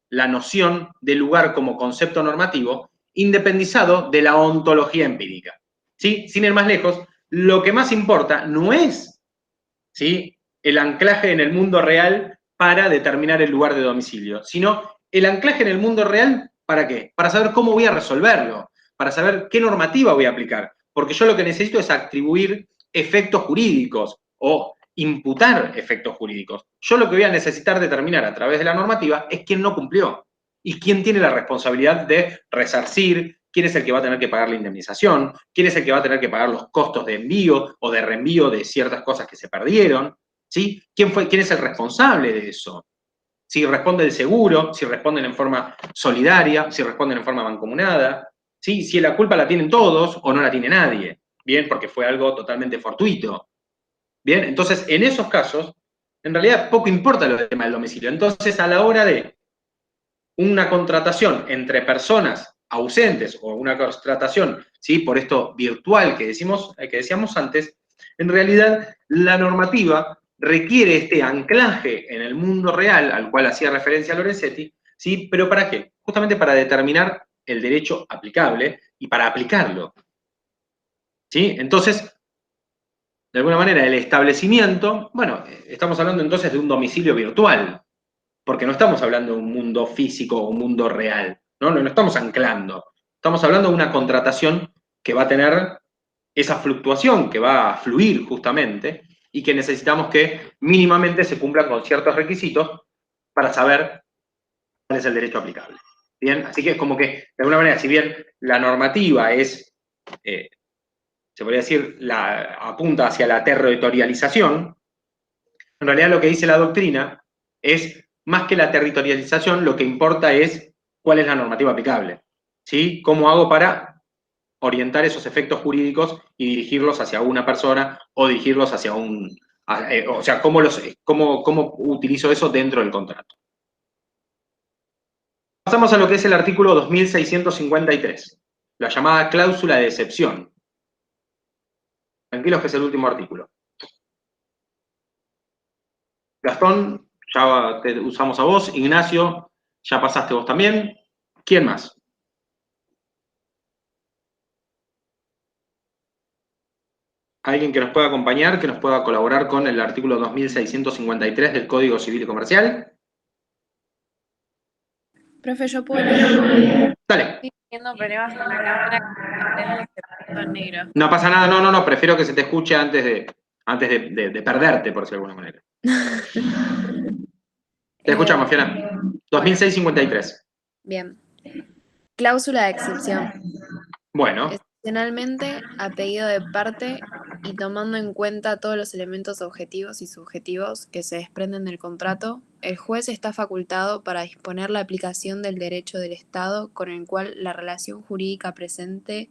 la noción de lugar como concepto normativo independizado de la ontología empírica. ¿Sí? Sin ir más lejos, lo que más importa no es, ¿sí?, el anclaje en el mundo real para determinar el lugar de domicilio, sino el anclaje en el mundo real, ¿para qué? Para saber cómo voy a resolverlo, para saber qué normativa voy a aplicar, porque yo lo que necesito es atribuir efectos jurídicos o imputar efectos jurídicos. Yo lo que voy a necesitar determinar a través de la normativa es quién no cumplió y quién tiene la responsabilidad de resarcir, quién es el que va a tener que pagar la indemnización, quién es el que va a tener que pagar los costos de envío o de reenvío de ciertas cosas que se perdieron, ¿sí? ¿Quién es el responsable de eso? Si responde el seguro, si responden en forma solidaria, si responden en forma mancomunada, ¿sí? Si la culpa la tienen todos o no la tiene nadie, ¿bien? Porque fue algo totalmente fortuito. Bien, entonces en esos casos, en realidad poco importa lo del tema del domicilio. Entonces, a la hora de una contratación entre personas ausentes o una contratación, ¿sí?, por esto virtual que decíamos antes, en realidad la normativa requiere este anclaje en el mundo real, al cual hacía referencia Lorenzetti, ¿sí? ¿Pero para qué? Justamente para determinar el derecho aplicable y para aplicarlo. ¿Sí? Entonces, de alguna manera, el establecimiento, bueno, estamos hablando entonces de un domicilio virtual, porque no estamos hablando de un mundo físico o un mundo real, ¿no? No estamos anclando. Estamos hablando de una contratación que va a tener esa fluctuación, que va a fluir justamente, y que necesitamos que mínimamente se cumplan con ciertos requisitos para saber cuál es el derecho aplicable. ¿Bien? Así que es como que, de alguna manera, si bien la normativa es, se podría decir, apunta hacia la territorialización, En realidad lo que dice la doctrina es, más que la territorialización, lo que importa es cuál es la normativa aplicable. ¿Sí? ¿Cómo hago para orientar esos efectos jurídicos y dirigirlos hacia una persona o dirigirlos hacia un... o sea, cómo utilizo eso dentro del contrato? Pasamos a lo que es el artículo 2653, la llamada cláusula de excepción. Tranquilos que es el último artículo. Gastón, ya te usamos a vos. Ignacio, ya pasaste vos también. ¿Quién más? ¿Alguien que nos pueda acompañar, que nos pueda colaborar con el artículo 2653 del Código Civil y Comercial? Profe, yo puedo leer. Dale. Estoy teniendo problemas con la cámara que se puso en negro. No pasa nada, no, prefiero que se te escuche antes de perderte, por decirlo de alguna manera. Te escuchamos, Fiona. 2653. Bien. Cláusula de excepción. Bueno, Excepcionalmente, a pedido de parte y tomando en cuenta todos los elementos objetivos y subjetivos que se desprenden del contrato, el juez está facultado para disponer la aplicación del derecho del Estado con el cual la relación jurídica presente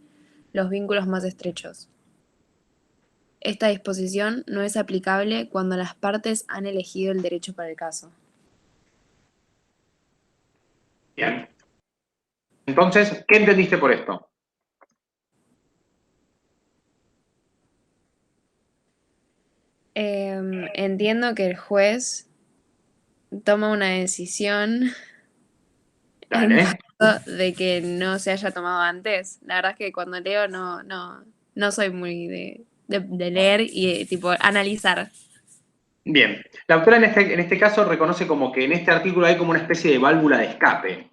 los vínculos más estrechos. Esta disposición no es aplicable cuando las partes han elegido el derecho para el caso. bien. Entonces, ¿qué entendiste por esto? Entiendo que el juez toma una decisión Dale. en caso de que no se haya tomado antes. La verdad es que cuando leo no soy muy de leer y tipo analizar. Bien. La autora en este caso reconoce como que en este artículo hay como una especie de válvula de escape.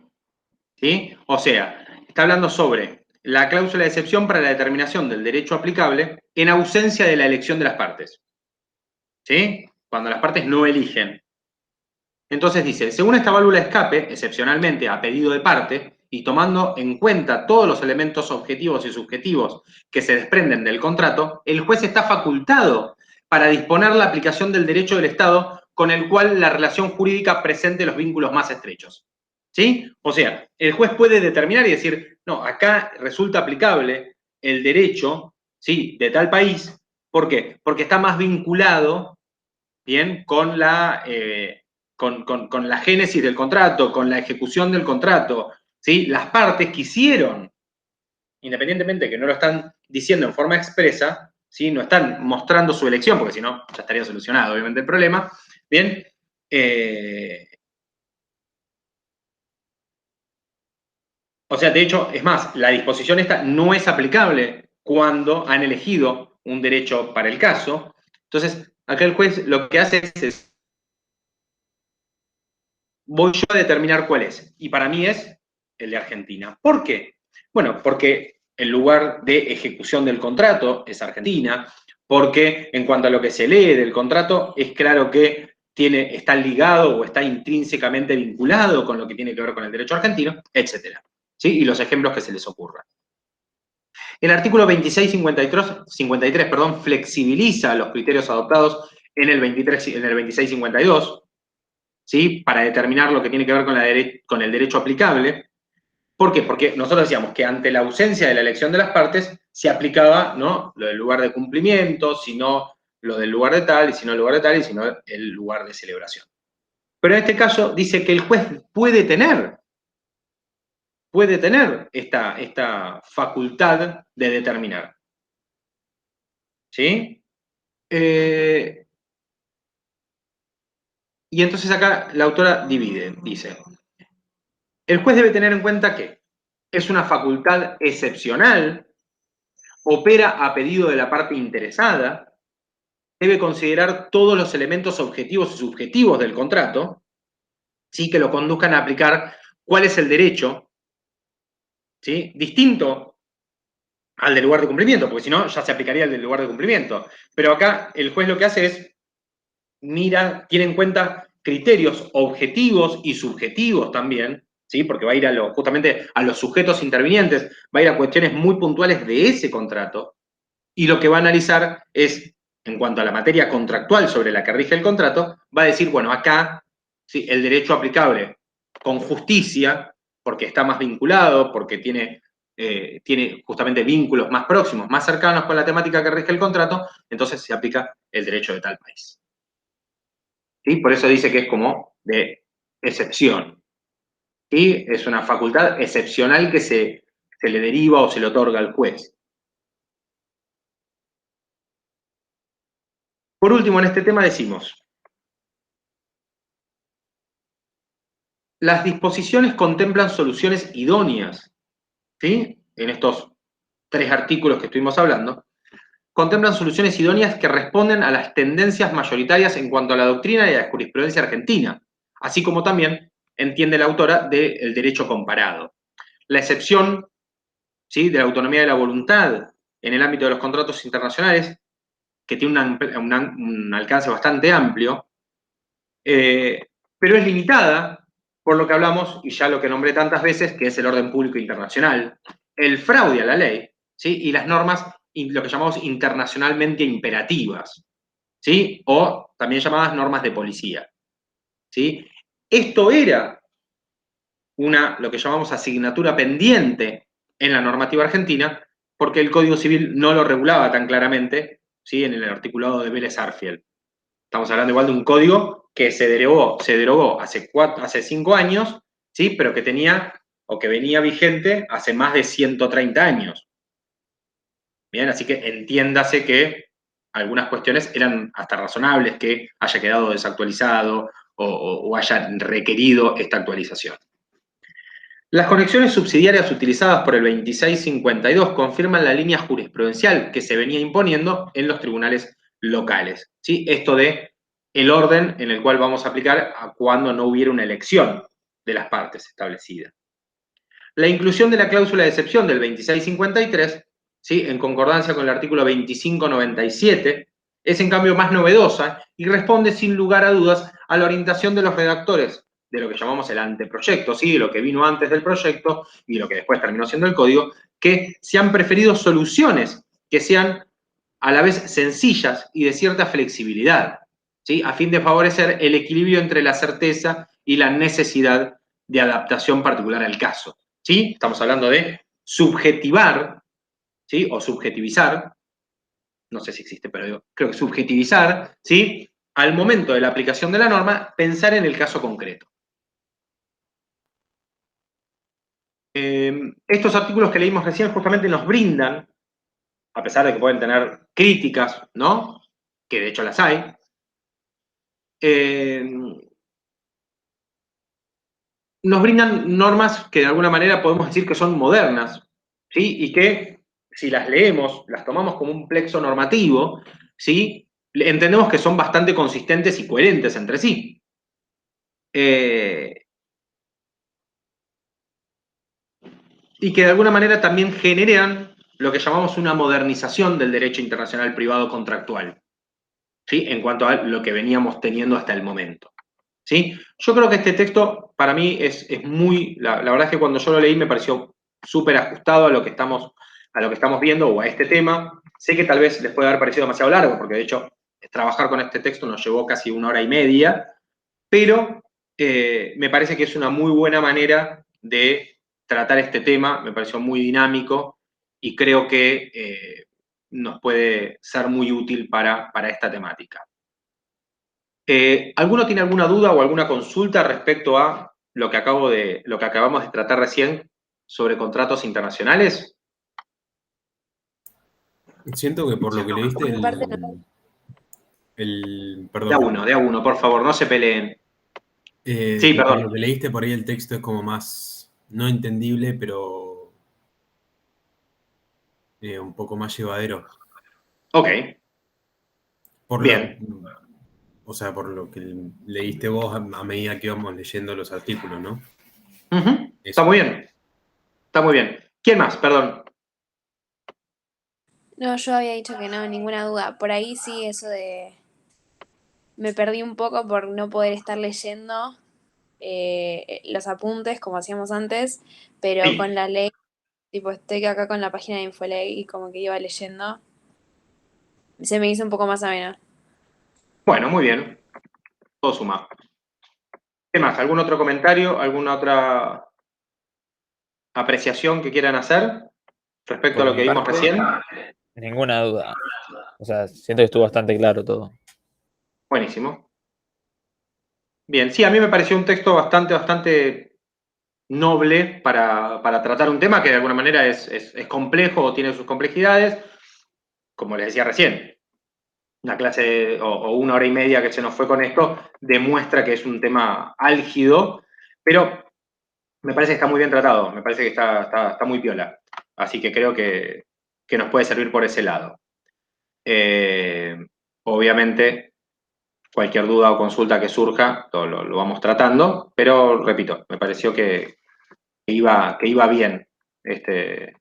¿Sí? O sea, está hablando sobre la cláusula de excepción para la determinación del derecho aplicable en ausencia de la elección de las partes. ¿Sí? Cuando las partes no eligen. Entonces dice, según esta válvula de escape, excepcionalmente a pedido de parte, y tomando en cuenta todos los elementos objetivos y subjetivos que se desprenden del contrato, el juez está facultado para disponer la aplicación del derecho del Estado con el cual la relación jurídica presente los vínculos más estrechos. ¿Sí? O sea, el juez puede determinar y decir, no, acá resulta aplicable el derecho, ¿sí?, de tal país. ¿Por qué? Porque está más vinculado, ¿bien?, con la génesis del contrato, con la ejecución del contrato, ¿sí? Las partes quisieron, independientemente que no lo están diciendo en forma expresa, ¿sí?, no están mostrando su elección, porque si no, ya estaría solucionado, obviamente, el problema, ¿bien? O sea, de hecho, es más, la disposición esta no es aplicable cuando han elegido un derecho para el caso. Entonces, acá el juez lo que hace es voy yo a determinar cuál es. Y para mí es el de Argentina. ¿Por qué? Bueno, porque el lugar de ejecución del contrato es Argentina, porque en cuanto a lo que se lee del contrato, es claro que está ligado o está intrínsecamente vinculado con lo que tiene que ver con el derecho argentino, etc. ¿Sí? Y los ejemplos que se les ocurran. El artículo 2653 flexibiliza los criterios adoptados en el 2652, ¿sí?, para determinar lo que tiene que ver con el derecho aplicable. ¿Por qué? Porque nosotros decíamos que ante la ausencia de la elección de las partes se aplicaba, ¿no?, lo del lugar de cumplimiento, sino lo del lugar de tal, y si no el lugar de tal, y si no el lugar de celebración. Pero en este caso dice que el juez puede tener esta facultad de determinar. ¿Sí? Y entonces acá la autora divide, dice, el juez debe tener en cuenta que es una facultad excepcional, opera a pedido de la parte interesada, debe considerar todos los elementos objetivos y subjetivos del contrato, ¿sí?, que lo conduzcan a aplicar cuál es el derecho, ¿sí?, distinto al del lugar de cumplimiento, porque si no, ya se aplicaría el del lugar de cumplimiento. Pero acá el juez lo que hace es, tiene en cuenta criterios objetivos y subjetivos también, ¿sí?, porque va a ir justamente a los sujetos intervinientes, va a ir a cuestiones muy puntuales de ese contrato, y lo que va a analizar es en cuanto a la materia contractual sobre la que rige el contrato, va a decir, bueno, acá ¿sí? El derecho aplicable con justicia, porque está más vinculado, porque tiene justamente vínculos más próximos, más cercanos con la temática que rige el contrato, entonces se aplica el derecho de tal país. ¿Sí? Por eso dice que es como de excepción. ¿Sí? Es una facultad excepcional que se le deriva o se le otorga al juez. Por último, en este tema decimos, las disposiciones contemplan soluciones idóneas, ¿sí? En estos 3 artículos que estuvimos hablando, contemplan soluciones idóneas que responden a las tendencias mayoritarias en cuanto a la doctrina y a la jurisprudencia argentina, así como también entiende la autora del derecho comparado. La excepción, ¿sí? De la autonomía de la voluntad en el ámbito de los contratos internacionales, que tiene un alcance bastante amplio, pero es limitada por lo que hablamos, y ya lo que nombré tantas veces, que es el orden público internacional, el fraude a la ley, ¿sí? Y las normas, lo que llamamos internacionalmente imperativas, ¿sí? O también llamadas normas de policía, ¿sí? Esto era lo que llamamos asignatura pendiente en la normativa argentina, porque el Código Civil no lo regulaba tan claramente, ¿sí? En el articulado de Vélez Arfiel. Estamos hablando igual de un código que se derogó hace 5 años, ¿sí? Pero que tenía o que venía vigente hace más de 130 años. Bien, así que entiéndase que algunas cuestiones eran hasta razonables que haya quedado desactualizado o haya requerido esta actualización. Las conexiones subsidiarias utilizadas por el 2652 confirman la línea jurisprudencial que se venía imponiendo en los tribunales locales, ¿sí? Esto de el orden en el cual vamos a aplicar a cuando no hubiera una elección de las partes establecida. La inclusión de la cláusula de excepción del 2653, ¿sí? En concordancia con el artículo 2597, es en cambio más novedosa y responde sin lugar a dudas a la orientación de los redactores de lo que llamamos el anteproyecto, ¿sí? De lo que vino antes del proyecto y lo que después terminó siendo el código, que se han preferido soluciones que sean a la vez sencillas y de cierta flexibilidad, ¿sí? A fin de favorecer el equilibrio entre la certeza y la necesidad de adaptación particular al caso, ¿sí? Estamos hablando de subjetivar, ¿sí? O subjetivizar, no sé si existe, pero yo creo que subjetivizar, ¿sí? Al momento de la aplicación de la norma, pensar en el caso concreto. Estos artículos que leímos recién justamente nos brindan, a pesar de que pueden tener críticas, ¿no? Que de hecho las hay, nos brindan normas que de alguna manera podemos decir que son modernas, ¿sí? Y que si las leemos, las tomamos como un plexo normativo, ¿sí? Entendemos que son bastante consistentes y coherentes entre sí. Y que de alguna manera también generan lo que llamamos una modernización del derecho internacional privado contractual, ¿sí? En cuanto a lo que veníamos teniendo hasta el momento, ¿sí? Yo creo que este texto para mí es muy, la verdad es que cuando yo lo leí me pareció súper ajustado a lo que estamos viendo o a este tema. Sé que tal vez les puede haber parecido demasiado largo, porque de hecho trabajar con este texto nos llevó casi 1 hora y media, pero me parece que es una muy buena manera de tratar este tema, me pareció muy dinámico y creo que nos puede ser muy útil para esta temática. ¿Alguno tiene alguna duda o alguna consulta respecto a lo que acabamos de tratar recién sobre contratos internacionales? Siento que por lo que leíste, perdón. De a uno, por favor, no se peleen. Sí, Por lo perdón. que leíste, por ahí el texto es como más, no entendible, pero un poco más llevadero. Ok, Por bien. o sea, por lo que leíste vos a medida que íbamos leyendo los artículos, ¿no? Está Eso. muy bien. Está muy bien. ¿Quién más? Perdón. No, yo había dicho que no, ninguna duda. Por ahí sí, eso de... Me perdí un poco por no poder estar leyendo los apuntes como hacíamos antes, pero Sí. con la ley, tipo, estoy acá con la página de Infoley y como que iba leyendo. se me hizo un poco más amena. Bueno, muy bien. Todo suma. ¿Qué más? ¿Algún otro comentario? ¿Alguna otra apreciación que quieran hacer respecto a Por lo que mi vimos parte, recién? ninguna duda. O sea, siento que estuvo bastante claro todo. Buenísimo. Bien, sí, a mí me pareció un texto bastante noble para tratar un tema que de alguna manera es complejo o tiene sus complejidades. Como les decía recién, una clase o una hora y media que se nos fue con esto demuestra que es un tema álgido, pero me parece que está muy bien tratado, me parece que está muy piola. Así que creo que nos puede servir por ese lado. Obviamente, cualquier duda o consulta que surja, lo vamos tratando, pero repito, me pareció que iba bien este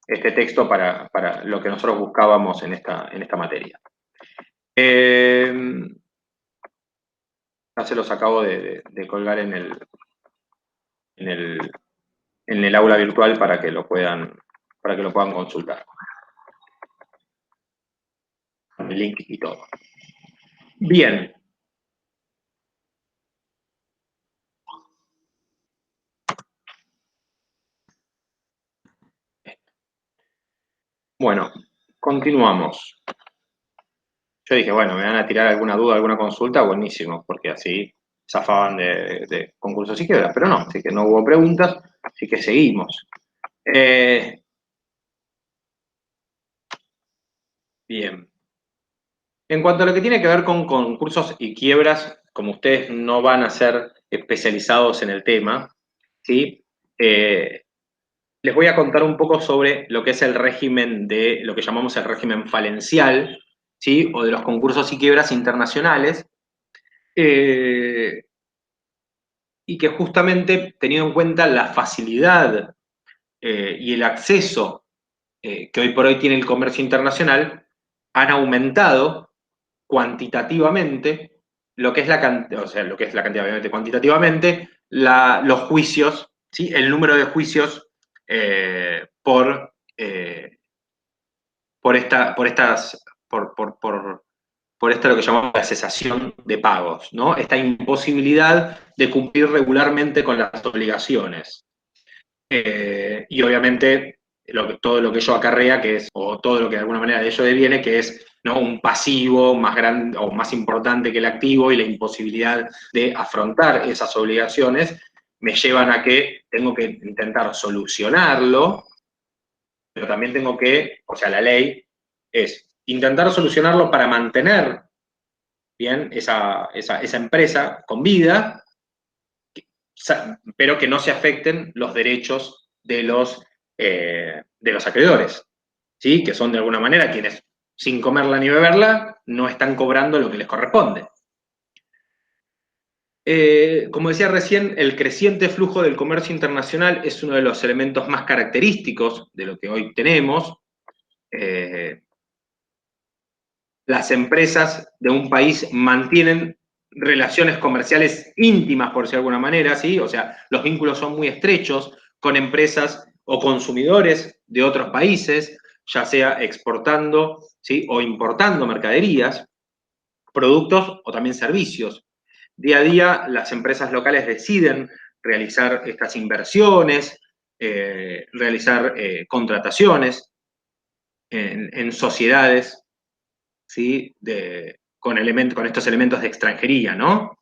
texto para lo que nosotros buscábamos en esta materia. Ya se los acabo de colgar en el aula virtual para que lo puedan consultar. Con el link y todo. Bien. Bueno, continuamos. Yo dije, bueno, me van a tirar alguna duda, alguna consulta, buenísimo, porque así zafaban de concursos y quiebras, pero no, así que no hubo preguntas, así que seguimos. Bien. En cuanto a lo que tiene que ver con concursos y quiebras, como ustedes no van a ser especializados en el tema, ¿sí? Les voy a contar un poco sobre lo que es el régimen de lo que llamamos el régimen falencial, ¿sí? O de los concursos y quiebras internacionales, y que justamente, teniendo en cuenta la facilidad y el acceso que hoy por hoy tiene el comercio internacional, han aumentado cuantitativamente lo que es la cantidad, o sea, lo que es la cantidad, obviamente, cuantitativamente, los juicios, ¿sí? El número de juicios por esta lo que llamamos la cesación de pagos, ¿no? Esta imposibilidad de cumplir regularmente con las obligaciones. Y obviamente todo lo que ello acarrea, que es, o todo lo que de alguna manera de ello deviene, que es, ¿no?, un pasivo más grande o más importante que el activo, y la imposibilidad de afrontar esas obligaciones me llevan a que tengo que intentar solucionarlo, pero también tengo que, o sea, la ley es intentar solucionarlo para mantener bien esa empresa con vida, pero que no se afecten los derechos de los acreedores, ¿sí? Que son de alguna manera quienes, sin comerla ni beberla, no están cobrando lo que les corresponde. Como decía recién, el creciente flujo del comercio internacional es uno de los elementos más característicos de lo que hoy tenemos. Las empresas de un país mantienen relaciones comerciales íntimas, por decirlo de alguna manera, ¿sí? O sea, los vínculos son muy estrechos con empresas o consumidores de otros países, ya sea exportando, ¿sí?, o importando mercaderías, productos o también servicios. Día a día, las empresas locales deciden realizar estas inversiones, realizar contrataciones en sociedades, ¿sí?, con estos elementos de extranjería, ¿no?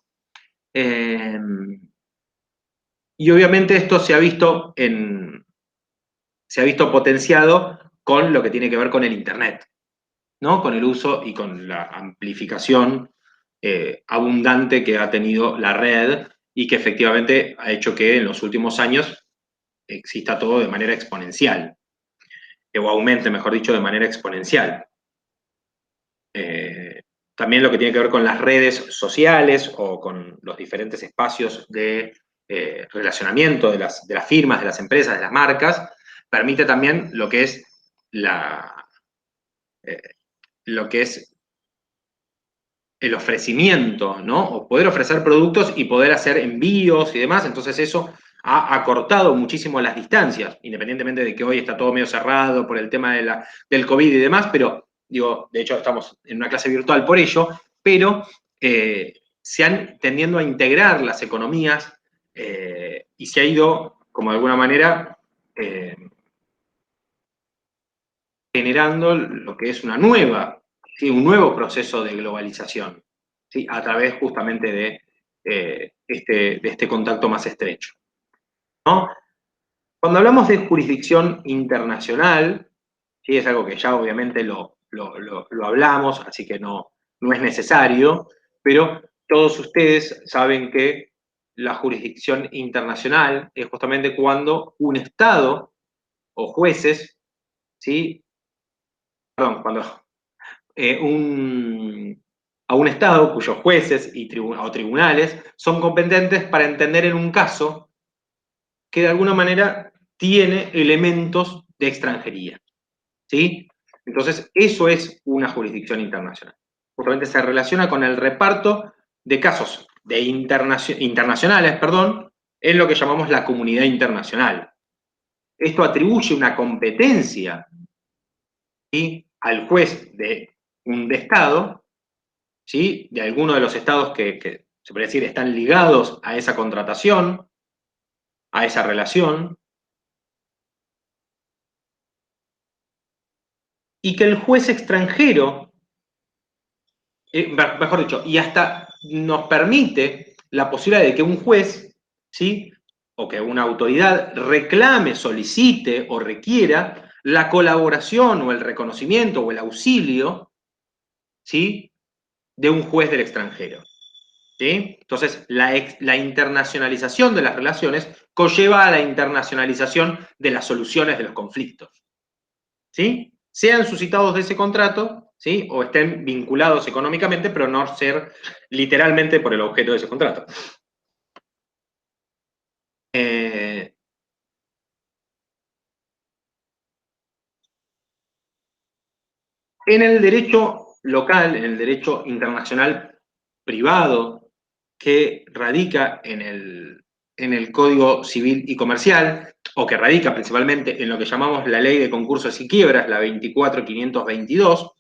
Y obviamente esto se ha visto potenciado con lo que tiene que ver con el Internet, ¿no? Con el uso y con la amplificación abundante que ha tenido la red, y que efectivamente ha hecho que en los últimos años exista todo de manera exponencial, o aumente, mejor dicho, de manera exponencial. También lo que tiene que ver con las redes sociales o con los diferentes espacios de relacionamiento de las firmas, de las empresas, de las marcas, permite también lo que es el ofrecimiento, ¿no? O poder ofrecer productos y poder hacer envíos y demás. Entonces eso ha acortado muchísimo las distancias, independientemente de que hoy está todo medio cerrado por el tema del COVID y demás, pero digo, de hecho estamos en una clase virtual por ello, pero se han tendiendo a integrar las economías y se ha ido, como de alguna manera, generando lo que es una nueva, ¿sí? Un nuevo proceso de globalización, ¿sí? A través justamente de este contacto más estrecho, ¿no? Cuando hablamos de jurisdicción internacional, ¿sí? Es algo que ya obviamente lo hablamos, así que no es necesario, pero todos ustedes saben que la jurisdicción internacional es justamente cuando un Estado o jueces, ¿sí? Perdón, cuando a un Estado cuyos jueces o tribunales son competentes para entender en un caso que de alguna manera tiene elementos de extranjería, ¿sí? Entonces, eso es una jurisdicción internacional. Justamente se relaciona con el reparto de casos internacionales, en lo que llamamos la comunidad internacional. Esto atribuye una competencia, ¿sí? Al juez de un Estado, ¿sí? De alguno de los estados que se puede decir están ligados a esa contratación, a esa relación, y que el juez extranjero, mejor dicho, y hasta nos permite la posibilidad de que un juez, ¿sí? O que una autoridad reclame, solicite o requiera la colaboración o el reconocimiento o el auxilio, ¿sí? De un juez del extranjero, ¿sí? Entonces, la internacionalización de las relaciones conlleva a la internacionalización de las soluciones de los conflictos, ¿sí? Sean suscitados de ese contrato, ¿sí? O estén vinculados económicamente, pero no ser literalmente por el objeto de ese contrato. En el derecho local, en el derecho internacional privado, que radica en el Código Civil y Comercial, o que radica principalmente en lo que llamamos la Ley de Concursos y Quiebras, la 24.522,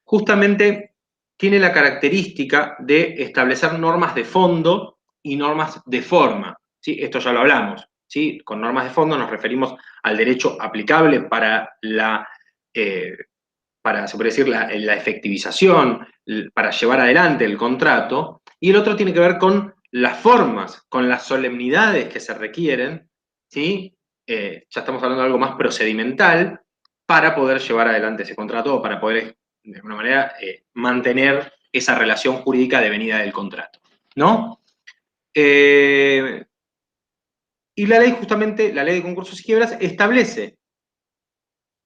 justamente tiene la característica de establecer normas de fondo y normas de forma, ¿sí? Esto ya lo hablamos, ¿sí? Con normas de fondo nos referimos al derecho aplicable para se puede decir, la efectivización, para llevar adelante el contrato, y el otro tiene que ver con las formas, con las solemnidades que se requieren, ¿sí? Ya estamos hablando de algo más procedimental para poder llevar adelante ese contrato o para poder, de alguna manera, mantener esa relación jurídica devenida del contrato, ¿no? Y la ley, justamente, la Ley de Concursos y Quiebras, establece,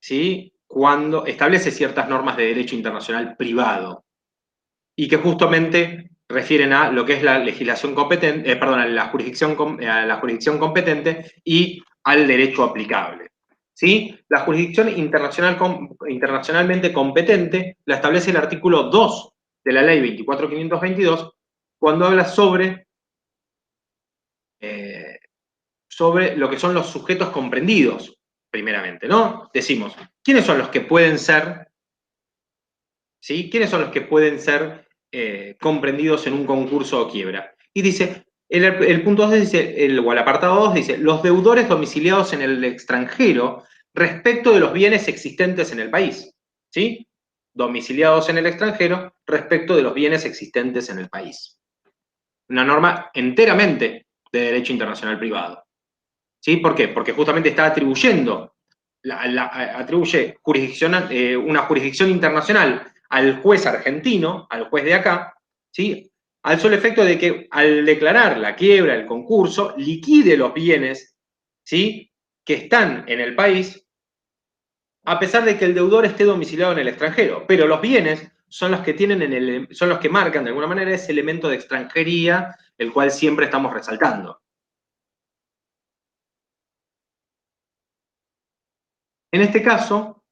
¿sí? Cuando establece ciertas normas de derecho internacional privado y que justamente refieren a lo que es la legislación competente, a la jurisdicción competente y al derecho aplicable, ¿sí? La jurisdicción internacionalmente competente la establece el artículo 2 de la ley 24.522 cuando habla sobre lo que son los sujetos comprendidos, primeramente, ¿no? Decimos, ¿quiénes son los que pueden ser, ¿sí? ¿Quiénes son los que pueden ser comprendidos en un concurso o quiebra? Y dice, el punto 2 dice, o el apartado 2 dice, los deudores domiciliados en el extranjero respecto de los bienes existentes en el país, ¿sí? Domiciliados en el extranjero respecto de los bienes existentes en el país. Una norma enteramente de derecho internacional privado. ¿Sí? ¿Por qué? Porque justamente está atribuyendo, atribuye una jurisdicción internacional al juez argentino, al juez de acá, ¿sí? Al solo efecto de que al declarar la quiebra, el concurso, liquide los bienes, ¿sí? Que están en el país, a pesar de que el deudor esté domiciliado en el extranjero. Pero los bienes son los que son los que marcan de alguna manera ese elemento de extranjería, el cual siempre estamos resaltando. En este caso,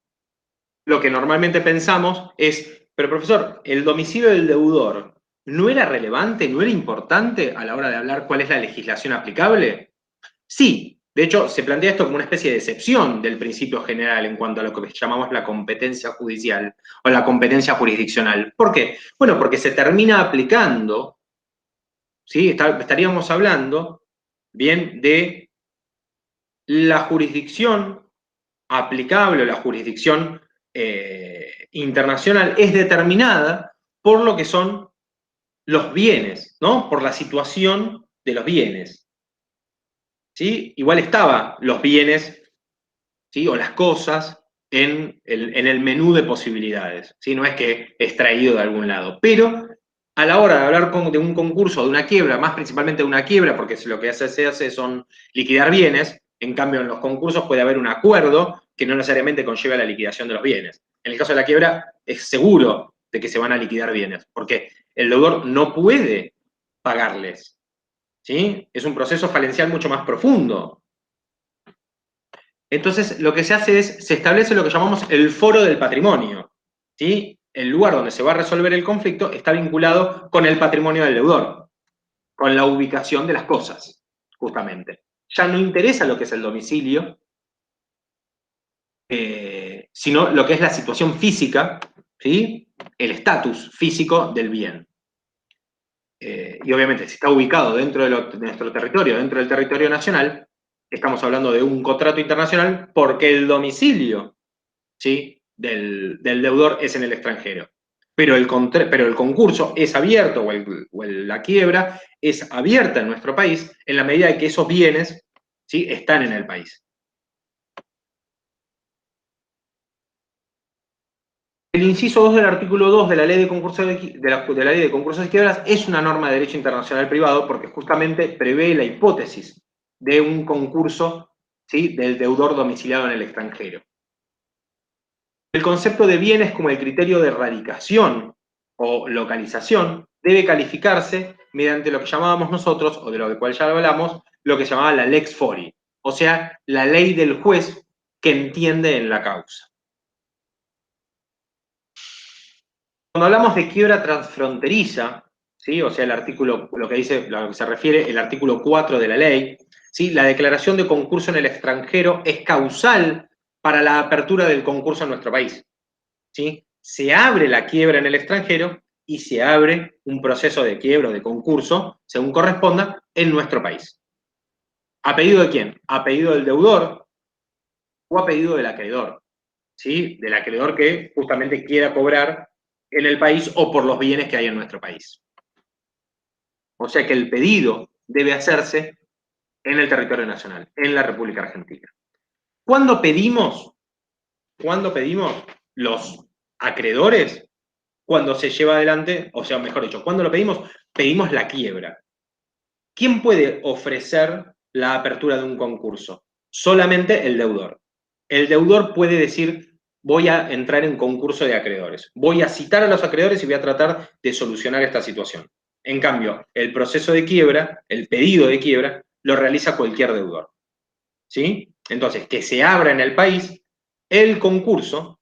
lo que normalmente pensamos es, pero profesor, ¿el domicilio del deudor no era relevante, no era importante a la hora de hablar cuál es la legislación aplicable? Sí, De hecho, se plantea esto como una especie de excepción del principio general en cuanto a lo que llamamos la competencia judicial o la competencia jurisdiccional. ¿Por qué? Bueno, porque se termina aplicando, ¿sí? Estaríamos hablando, bien, de la jurisdicción aplicable o la jurisdicción internacional es determinada por lo que son los bienes, ¿no? Por la situación de los bienes. ¿Sí? Igual estaba los bienes, ¿sí? O las cosas en el menú de posibilidades, ¿sí? No es que extraído de algún lado. Pero a la hora de hablar de un concurso, de una quiebra, más principalmente de una quiebra, porque lo que se hace son liquidar bienes, en cambio en los concursos puede haber un acuerdo que no necesariamente conlleva la liquidación de los bienes. En el caso de la quiebra es seguro de que se van a liquidar bienes, porque el deudor no puede pagarles, ¿sí? Es un proceso falencial mucho más profundo. Entonces, lo que se hace es, se establece lo que llamamos el foro del patrimonio, ¿sí? El lugar donde se va a resolver el conflicto está vinculado con el patrimonio del deudor, con la ubicación de las cosas, justamente. Ya no interesa lo que es el domicilio, sino lo que es la situación física, ¿sí? El estatus físico del bien. Y obviamente, si está ubicado dentro de nuestro territorio, dentro del territorio nacional, estamos hablando de un contrato internacional porque el domicilio, ¿sí? del deudor es en el extranjero. Pero el concurso es abierto, o la quiebra es abierta en nuestro país en la medida de que esos bienes, ¿sí? están en el país. El inciso 2 del artículo 2 de la Ley de Concursos de la Ley de Concursos y Quiebras es una norma de derecho internacional privado porque justamente prevé la hipótesis de un concurso, ¿sí? del deudor domiciliado en el extranjero. El concepto de bienes como el criterio de radicación o localización debe calificarse mediante lo que llamábamos nosotros, o de lo cual ya hablamos, lo que se llamaba la lex fori, o sea, la ley del juez que entiende en la causa. Cuando hablamos de quiebra transfronteriza, ¿sí? O sea, el artículo, lo que se refiere el artículo 4 de la ley, ¿sí? La declaración de concurso en el extranjero es causal para la apertura del concurso en nuestro país, ¿sí? Se abre la quiebra en el extranjero y se abre un proceso de quiebra o de concurso, según corresponda, en nuestro país. ¿A pedido de quién? ¿A pedido del deudor o a pedido del acreedor? ¿Sí? Del acreedor que justamente quiera cobrar en el país o por los bienes que hay en nuestro país. O sea que el pedido debe hacerse en el territorio nacional, en la República Argentina. ¿Cuándo pedimos los acreedores? Cuando se lleva adelante, o sea, mejor dicho, ¿cuándo lo pedimos? Pedimos la quiebra. ¿Quién puede ofrecer la apertura de un concurso? Solamente el deudor. El deudor puede decir, voy a entrar en concurso de acreedores. Voy a citar a los acreedores y voy a tratar de solucionar esta situación. En cambio, el proceso de quiebra, el pedido de quiebra, lo realiza cualquier deudor. ¿Sí? Entonces, que se abra en el país, el concurso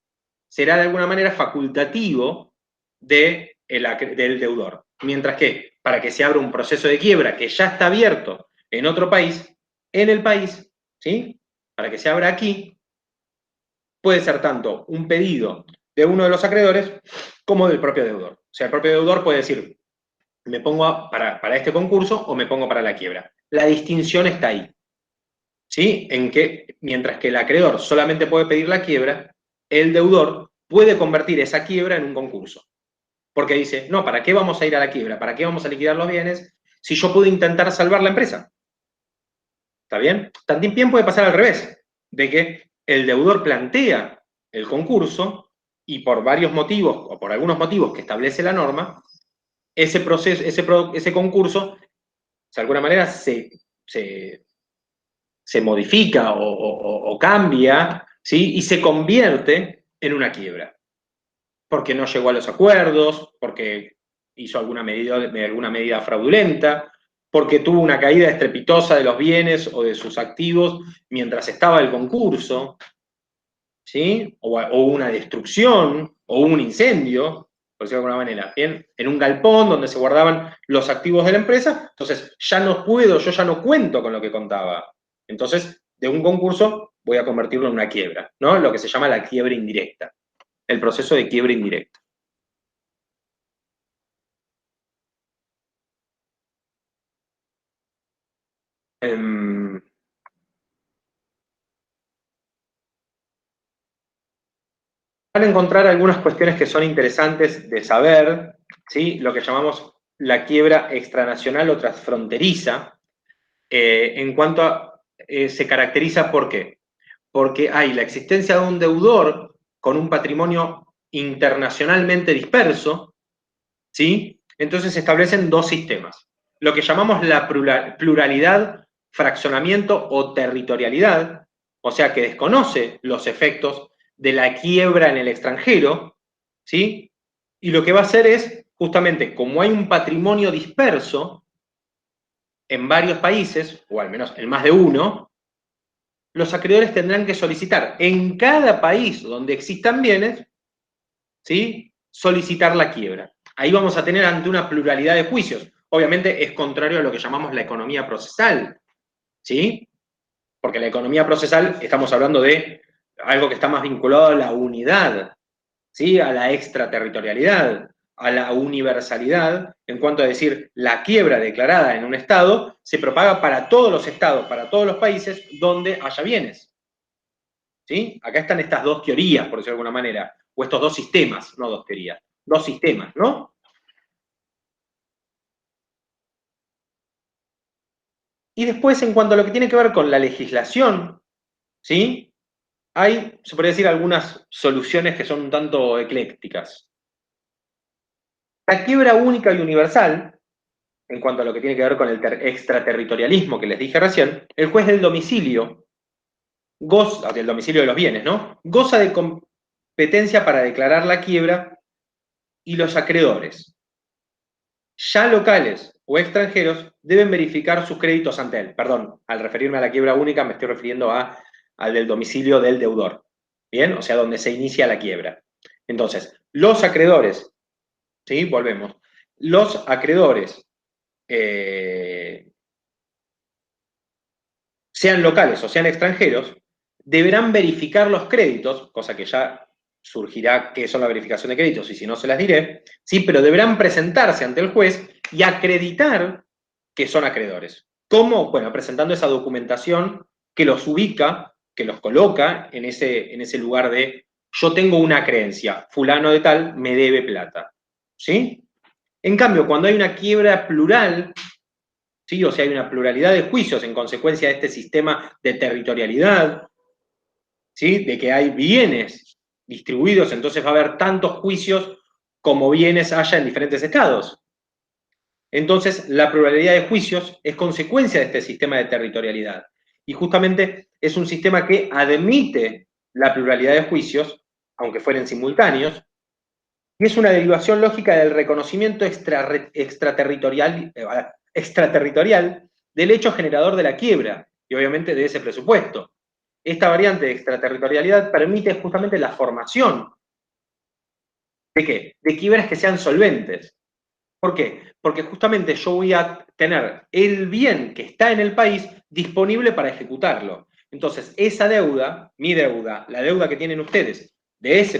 será de alguna manera facultativo del deudor. Mientras que, para que se abra un proceso de quiebra que ya está abierto en otro país, en el país, ¿sí? Para que se abra aquí, puede ser tanto un pedido de uno de los acreedores como del propio deudor. O sea, el propio deudor puede decir, me pongo para este concurso o me pongo para la quiebra. La distinción está ahí, ¿sí? En que, mientras que el acreedor solamente puede pedir la quiebra, el deudor puede convertir esa quiebra en un concurso. Porque dice, no, ¿para qué vamos a ir a la quiebra? ¿Para qué vamos a liquidar los bienes si yo puedo intentar salvar la empresa? ¿Está bien? También puede pasar al revés, de que el deudor plantea el concurso y por varios motivos, o por algunos motivos que establece la norma, ese concurso, de alguna manera, se modifica o cambia, ¿sí? Y se convierte en una quiebra. Porque no llegó a los acuerdos, porque hizo alguna medida fraudulenta, porque tuvo una caída estrepitosa de los bienes o de sus activos mientras estaba el concurso, ¿sí? O una destrucción, o un incendio, por decirlo de alguna manera, ¿bien? En un galpón donde se guardaban los activos de la empresa, entonces yo ya no cuento con lo que contaba. Entonces de un concurso, voy a convertirlo en una quiebra, ¿no? Lo que se llama la quiebra indirecta, el proceso de quiebra indirecta. Van a encontrar algunas cuestiones que son interesantes de saber, ¿sí? Lo que llamamos la quiebra extranacional o transfronteriza, en cuanto a, se caracteriza ¿por qué? Porque hay la existencia de un deudor con un patrimonio internacionalmente disperso, ¿sí? Entonces se establecen dos sistemas. Lo que llamamos la pluralidad, fraccionamiento o territorialidad, o sea que desconoce los efectos de la quiebra en el extranjero, ¿sí? Y lo que va a hacer es, justamente, como hay un patrimonio disperso en varios países, o al menos en más de uno, los acreedores tendrán que solicitar en cada país donde existan bienes, ¿sí? Solicitar la quiebra. Ahí vamos a tener ante una pluralidad de juicios. Obviamente es contrario a lo que llamamos la economía procesal, ¿sí? Porque la economía procesal estamos hablando de algo que está más vinculado a la unidad, ¿sí? A la extraterritorialidad, a la universalidad, en cuanto a decir, la quiebra declarada en un estado se propaga para todos los estados, para todos los países donde haya bienes, ¿sí? Acá están estas dos teorías, por decirlo de alguna manera, o estos dos sistemas, no dos teorías, dos sistemas, ¿no? Y después, en cuanto a lo que tiene que ver con la legislación, ¿sí? Hay, se podría decir, algunas soluciones que son un tanto eclécticas. La quiebra única y universal, en cuanto a lo que tiene que ver con el extraterritorialismo que les dije recién, el juez del domicilio, goza del domicilio de los bienes, ¿no? Goza de competencia para declarar la quiebra y los acreedores, ya locales o extranjeros, deben verificar sus créditos ante él. Perdón, al referirme a la quiebra única me estoy refiriendo al del domicilio del deudor. ¿Bien? O sea, donde se inicia la quiebra. Entonces, los acreedores, ¿sí? Volvemos. Los acreedores, sean locales o sean extranjeros, deberán verificar los créditos, cosa que ya surgirá qué son la verificación de créditos y si no se las diré, ¿sí? Pero deberán presentarse ante el juez y acreditar que son acreedores. ¿Cómo? Bueno, presentando esa documentación que los ubica, que los coloca en ese lugar de yo tengo una creencia, fulano de tal me debe plata, ¿sí? En cambio, cuando hay una quiebra plural, ¿sí? O sea, hay una pluralidad de juicios en consecuencia de este sistema de territorialidad, ¿sí? De que hay bienes distribuidos, entonces va a haber tantos juicios como bienes haya en diferentes estados. Entonces, la pluralidad de juicios es consecuencia de este sistema de territorialidad. Y justamente es un sistema que admite la pluralidad de juicios, aunque fueren simultáneos, y es una derivación lógica del reconocimiento extraterritorial del hecho generador de la quiebra, y obviamente de ese presupuesto. Esta variante de extraterritorialidad permite justamente la formación ¿de qué? De quiebras que sean solventes. ¿Por qué? Porque justamente yo voy a tener el bien que está en el país disponible para ejecutarlo. Entonces, esa deuda, mi deuda, la deuda que tienen ustedes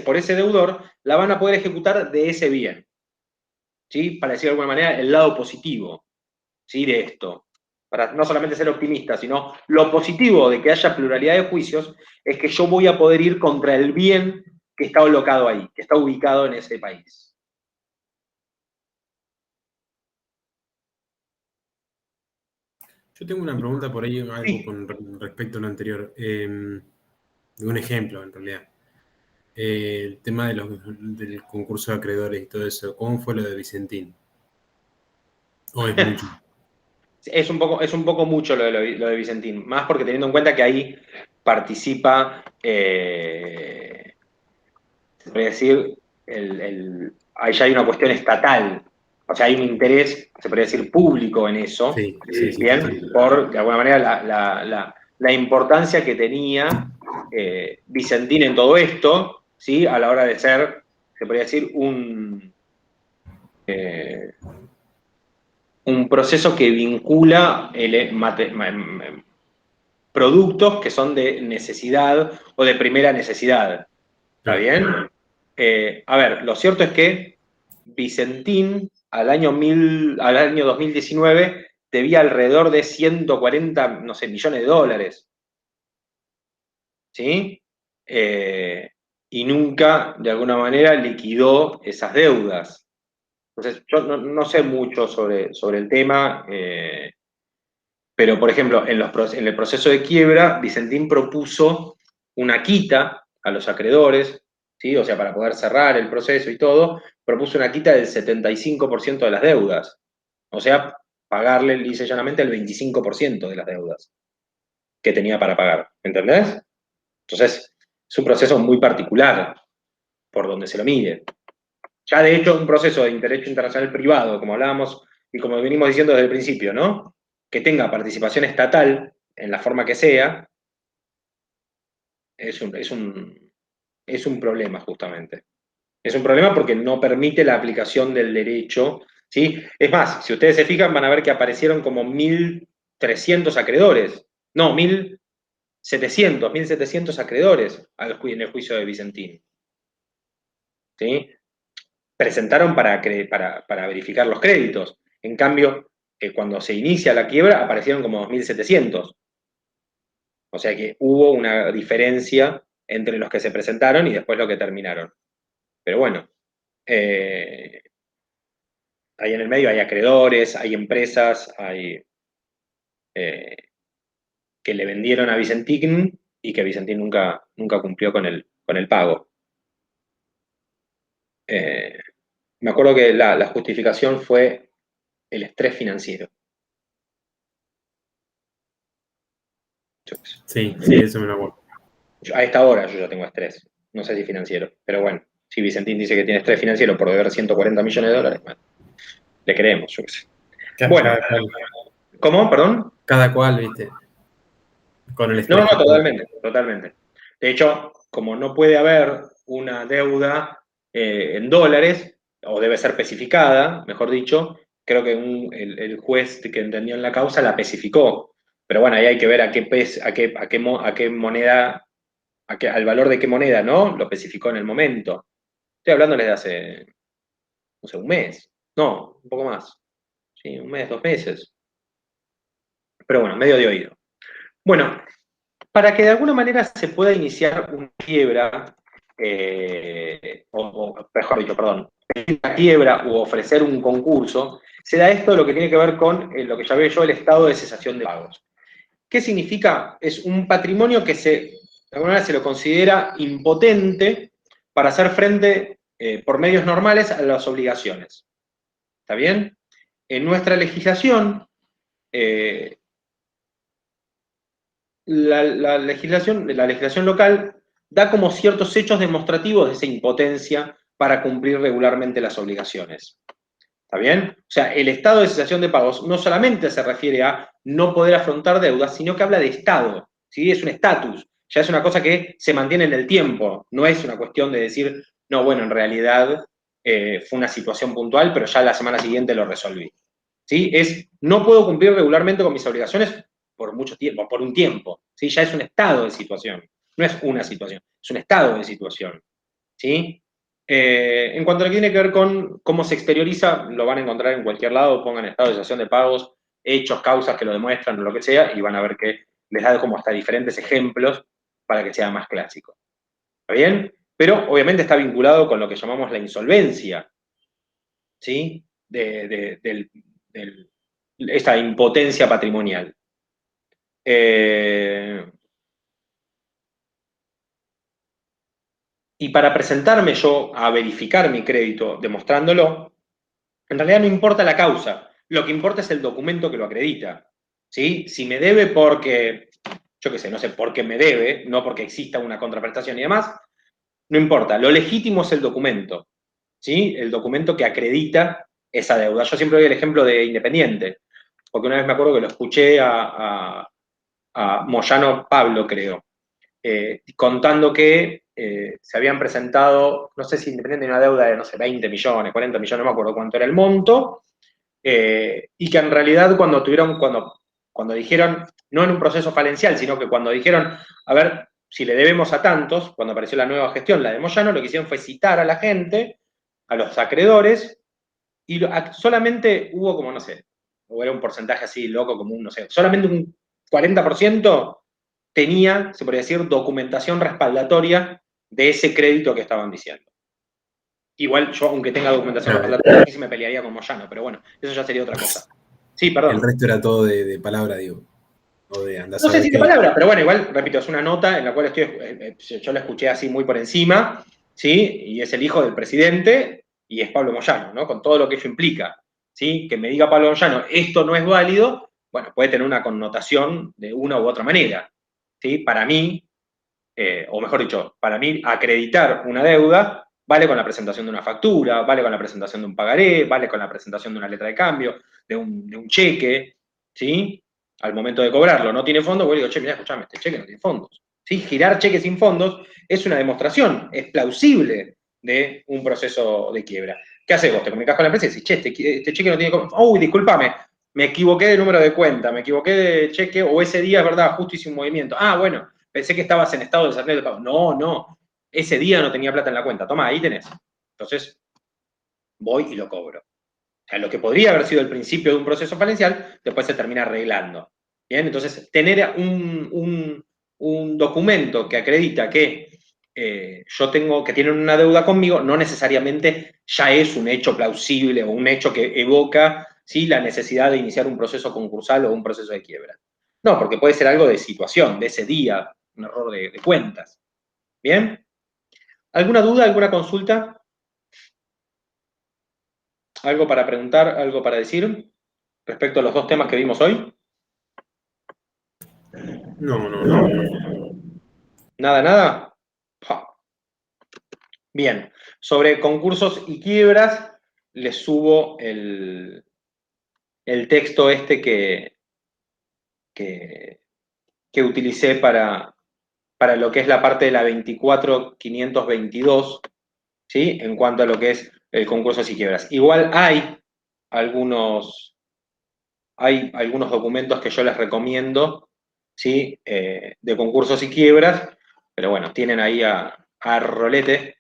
por ese deudor, la van a poder ejecutar de ese bien. ¿Sí? Para decir de alguna manera, el lado positivo, ¿sí? De esto. Para no solamente ser optimista, sino lo positivo de que haya pluralidad de juicios es que yo voy a poder ir contra el bien que está alocado ahí, que está ubicado en ese país. Yo tengo una pregunta por ahí, algo Sí. con respecto a lo anterior. De un ejemplo, en realidad. El tema del concurso de acreedores y todo eso. ¿Cómo fue lo de Vicentín? ¿O es mucho? Es un poco mucho lo de Vicentín, más porque teniendo en cuenta que ahí participa, se podría decir, ahí ya hay una cuestión estatal, o sea, hay un interés, se podría decir, público en eso, Sí. bien, por, de alguna manera, la importancia que tenía Vicentín en todo esto, ¿sí? A la hora de ser, se podría decir, un proceso que vincula productos que son de necesidad o de primera necesidad. ¿Está bien? A ver, lo cierto es que Vicentín al año 2019 debía alrededor de 140, no sé, millones de dólares. ¿Sí? Y nunca, de alguna manera, liquidó esas deudas. Entonces, yo no sé mucho sobre el tema, pero, por ejemplo, en el proceso de quiebra, Vicentín propuso una quita a los acreedores, ¿sí? O sea, para poder cerrar el proceso y todo, propuso una quita del 75% de las deudas. O sea, pagarle lisa y llanamente el 25% de las deudas que tenía para pagar. ¿Entendés? Entonces, es un proceso muy particular por donde se lo mide. Ya, de hecho, un proceso de derecho internacional privado, como hablábamos y como venimos diciendo desde el principio, ¿no? Que tenga participación estatal, en la forma que sea, es un problema, justamente. Es un problema porque no permite la aplicación del derecho, ¿sí? Es más, si ustedes se fijan, van a ver que aparecieron como 1.300 acreedores. No, 1.700 acreedores en el juicio de Vicentín. ¿Sí? Presentaron para verificar los créditos. En cambio, cuando se inicia la quiebra, aparecieron como 2.700. O sea que hubo una diferencia entre los que se presentaron y después los que terminaron. Pero bueno, ahí en el medio hay acreedores, hay empresas, hay que le vendieron a Vicentín y que Vicentín nunca cumplió con el pago. Me acuerdo que la justificación fue el estrés financiero. Sí, eso me lo acuerdo. A esta hora yo ya tengo estrés, no sé si financiero, pero bueno, si Vicentín dice que tiene estrés financiero por deber 140 millones de dólares, bueno, le creemos, yo qué sé. Bueno, ¿cómo? ¿Perdón? Cada cual, ¿viste? Con el estrés. No, totalmente. De hecho, como no puede haber una deuda en dólares, o debe ser especificada, mejor dicho, creo que el juez que entendió en la causa la especificó. Pero bueno, ahí hay que ver a qué moneda, al valor de qué moneda, ¿no? Lo especificó en el momento. Estoy hablándoles de hace, no sé, un mes. No, un poco más. Sí, un mes, 2 meses. Pero bueno, medio de oído. Bueno, para que de alguna manera se pueda iniciar una quiebra, o mejor dicho, perdón, una quiebra u ofrecer un concurso, se da esto lo que tiene que ver con lo que llamé yo el estado de cesación de pagos. ¿Qué significa? Es un patrimonio que de alguna manera se lo considera impotente para hacer frente por medios normales a las obligaciones. ¿Está bien? En nuestra legislación, la legislación local da como ciertos hechos demostrativos de esa impotencia para cumplir regularmente las obligaciones. ¿Está bien? O sea, el estado de cesación de pagos no solamente se refiere a no poder afrontar deudas, sino que habla de estado, ¿sí? Es un estatus, ya es una cosa que se mantiene en el tiempo, no es una cuestión de decir, no, bueno, en realidad fue una situación puntual, pero ya la semana siguiente lo resolví. ¿Sí? No puedo cumplir regularmente con mis obligaciones por mucho tiempo, por un tiempo, ¿sí? Ya es un estado de situación, no es una situación, es un estado de situación, ¿sí? En cuanto a lo que tiene que ver con cómo se exterioriza, lo van a encontrar en cualquier lado, pongan estado de cesación de pagos, hechos, causas que lo demuestran o lo que sea, y van a ver que les da como hasta diferentes ejemplos para que sea más clásico. ¿Está bien? Pero obviamente está vinculado con lo que llamamos la insolvencia, ¿sí? Esta impotencia patrimonial. Y para presentarme yo a verificar mi crédito demostrándolo, en realidad no importa la causa, lo que importa es el documento que lo acredita. ¿Sí? Si me debe porque, yo qué sé, no sé por qué me debe, no porque exista una contraprestación y demás, no importa, lo legítimo es el documento, ¿sí? El documento que acredita esa deuda. Yo siempre doy el ejemplo de Independiente, porque una vez me acuerdo que lo escuché a Moyano Pablo, creo, contando que se habían presentado, no sé si Independiente de una deuda de, no sé, 20 millones, 40 millones, no me acuerdo cuánto era el monto, y que en realidad cuando cuando dijeron, no en un proceso falencial, sino que cuando dijeron, a ver, si le debemos a tantos, cuando apareció la nueva gestión, la de Moyano, lo que hicieron fue citar a la gente, a los acreedores, y solamente hubo como, no sé, o era un porcentaje así loco, como un, no sé, solamente un 40% tenía, se podría decir, documentación respaldatoria de ese crédito que estaban diciendo. Igual yo, aunque tenga documentación respaldatoria, sí me pelearía con Moyano, pero bueno, eso ya sería otra cosa. Sí, perdón. El resto era todo de palabra, digo. O de andar a No sé saber si de qué. palabra, pero bueno, igual, repito, es una nota en la cual yo la escuché así muy por encima, ¿sí? Y es el hijo del presidente y es Pablo Moyano, ¿no? Con todo lo que ello implica, ¿sí? Que me diga Pablo Moyano, esto no es válido, bueno, puede tener una connotación de una u otra manera, ¿sí? Para mí, o mejor dicho, para mí acreditar una deuda vale con la presentación de una factura, vale con la presentación de un pagaré, vale con la presentación de una letra de cambio, de un cheque, ¿sí? Al momento de cobrarlo no tiene fondos, bueno, digo, che, mirá, escuchame, este cheque no tiene fondos. ¿Sí? Girar cheques sin fondos es una demostración, es plausible de un proceso de quiebra. ¿Qué haces vos? Te comunicás con la empresa y decís, che, este cheque no tiene fondos. Uy, discúlpame, me equivoqué de número de cuenta, me equivoqué de cheque, o ese día, es verdad, justo hice un movimiento. Ah, bueno, pensé que estabas en estado de desarrollo de pago. No, no, ese día no tenía plata en la cuenta. Toma, ahí tenés. Entonces, voy y lo cobro. O sea, lo que podría haber sido el principio de un proceso falencial, después se termina arreglando. Bien, entonces, tener un documento que acredita que yo tengo, que tienen una deuda conmigo, no necesariamente ya es un hecho plausible o un hecho que evoca, ¿sí?, la necesidad de iniciar un proceso concursal o un proceso de quiebra. No, porque puede ser algo de situación, de ese día, un error de cuentas. ¿Bien? ¿Alguna duda, alguna consulta? ¿Algo para preguntar, algo para decir respecto a los dos temas que vimos hoy? No. ¿Nada, nada? Ja. Bien. Sobre concursos y quiebras, les subo el texto este que utilicé para lo que es la parte de la 24.522, ¿sí? En cuanto a lo que es el concursos y quiebras. Igual hay algunos documentos que yo les recomiendo, ¿sí? De concursos y quiebras, pero bueno, tienen ahí a Rolete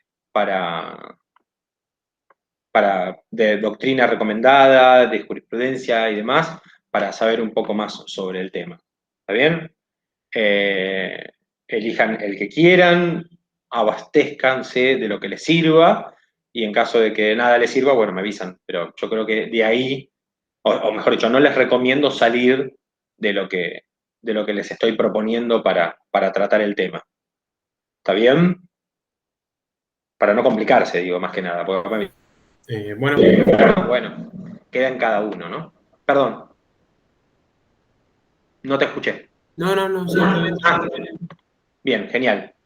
de doctrina recomendada, de jurisprudencia y demás, para saber un poco más sobre el tema. ¿Está bien? Elijan el que quieran, abastezcanse de lo que les sirva, y en caso de que nada les sirva, bueno, me avisan. Pero yo creo que de ahí, o mejor dicho, no les recomiendo salir de lo que les estoy proponiendo para tratar el tema. ¿Está bien? Para no complicarse, digo, más que nada. Porque, bueno, queda en cada uno, ¿no? Perdón. No te escuché. No, sí, está bien. Ah, bien, genial.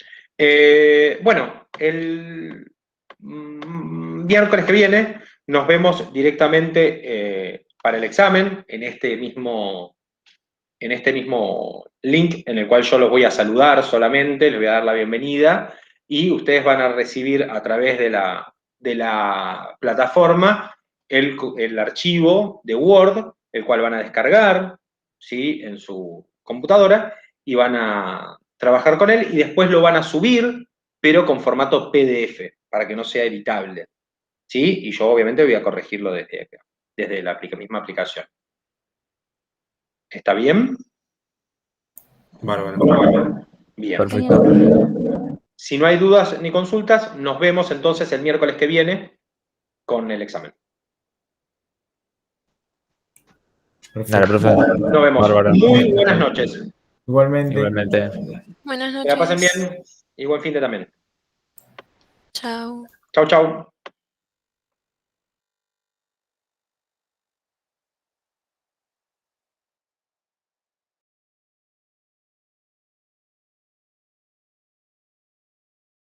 Bueno, el miércoles que viene nos vemos directamente para el examen en este mismo link en el cual yo los voy a saludar solamente, les voy a dar la bienvenida y ustedes van a recibir a través de la plataforma el archivo de Word, el cual van a descargar, ¿sí?, en su computadora y van a trabajar con él y después lo van a subir, pero con formato PDF, para que no sea editable, ¿sí? Y yo obviamente voy a corregirlo desde la misma aplicación. ¿Está bien? Bárbaro. Bien. Perfecto. Si no hay dudas ni consultas, nos vemos entonces el miércoles que viene con el examen. Dale, profe. Nos vemos. Bárbaro. Muy buenas noches. Igualmente. Igualmente. Buenas Que la pasen noches. bien y buen fin de también. Chao. Chau, chau.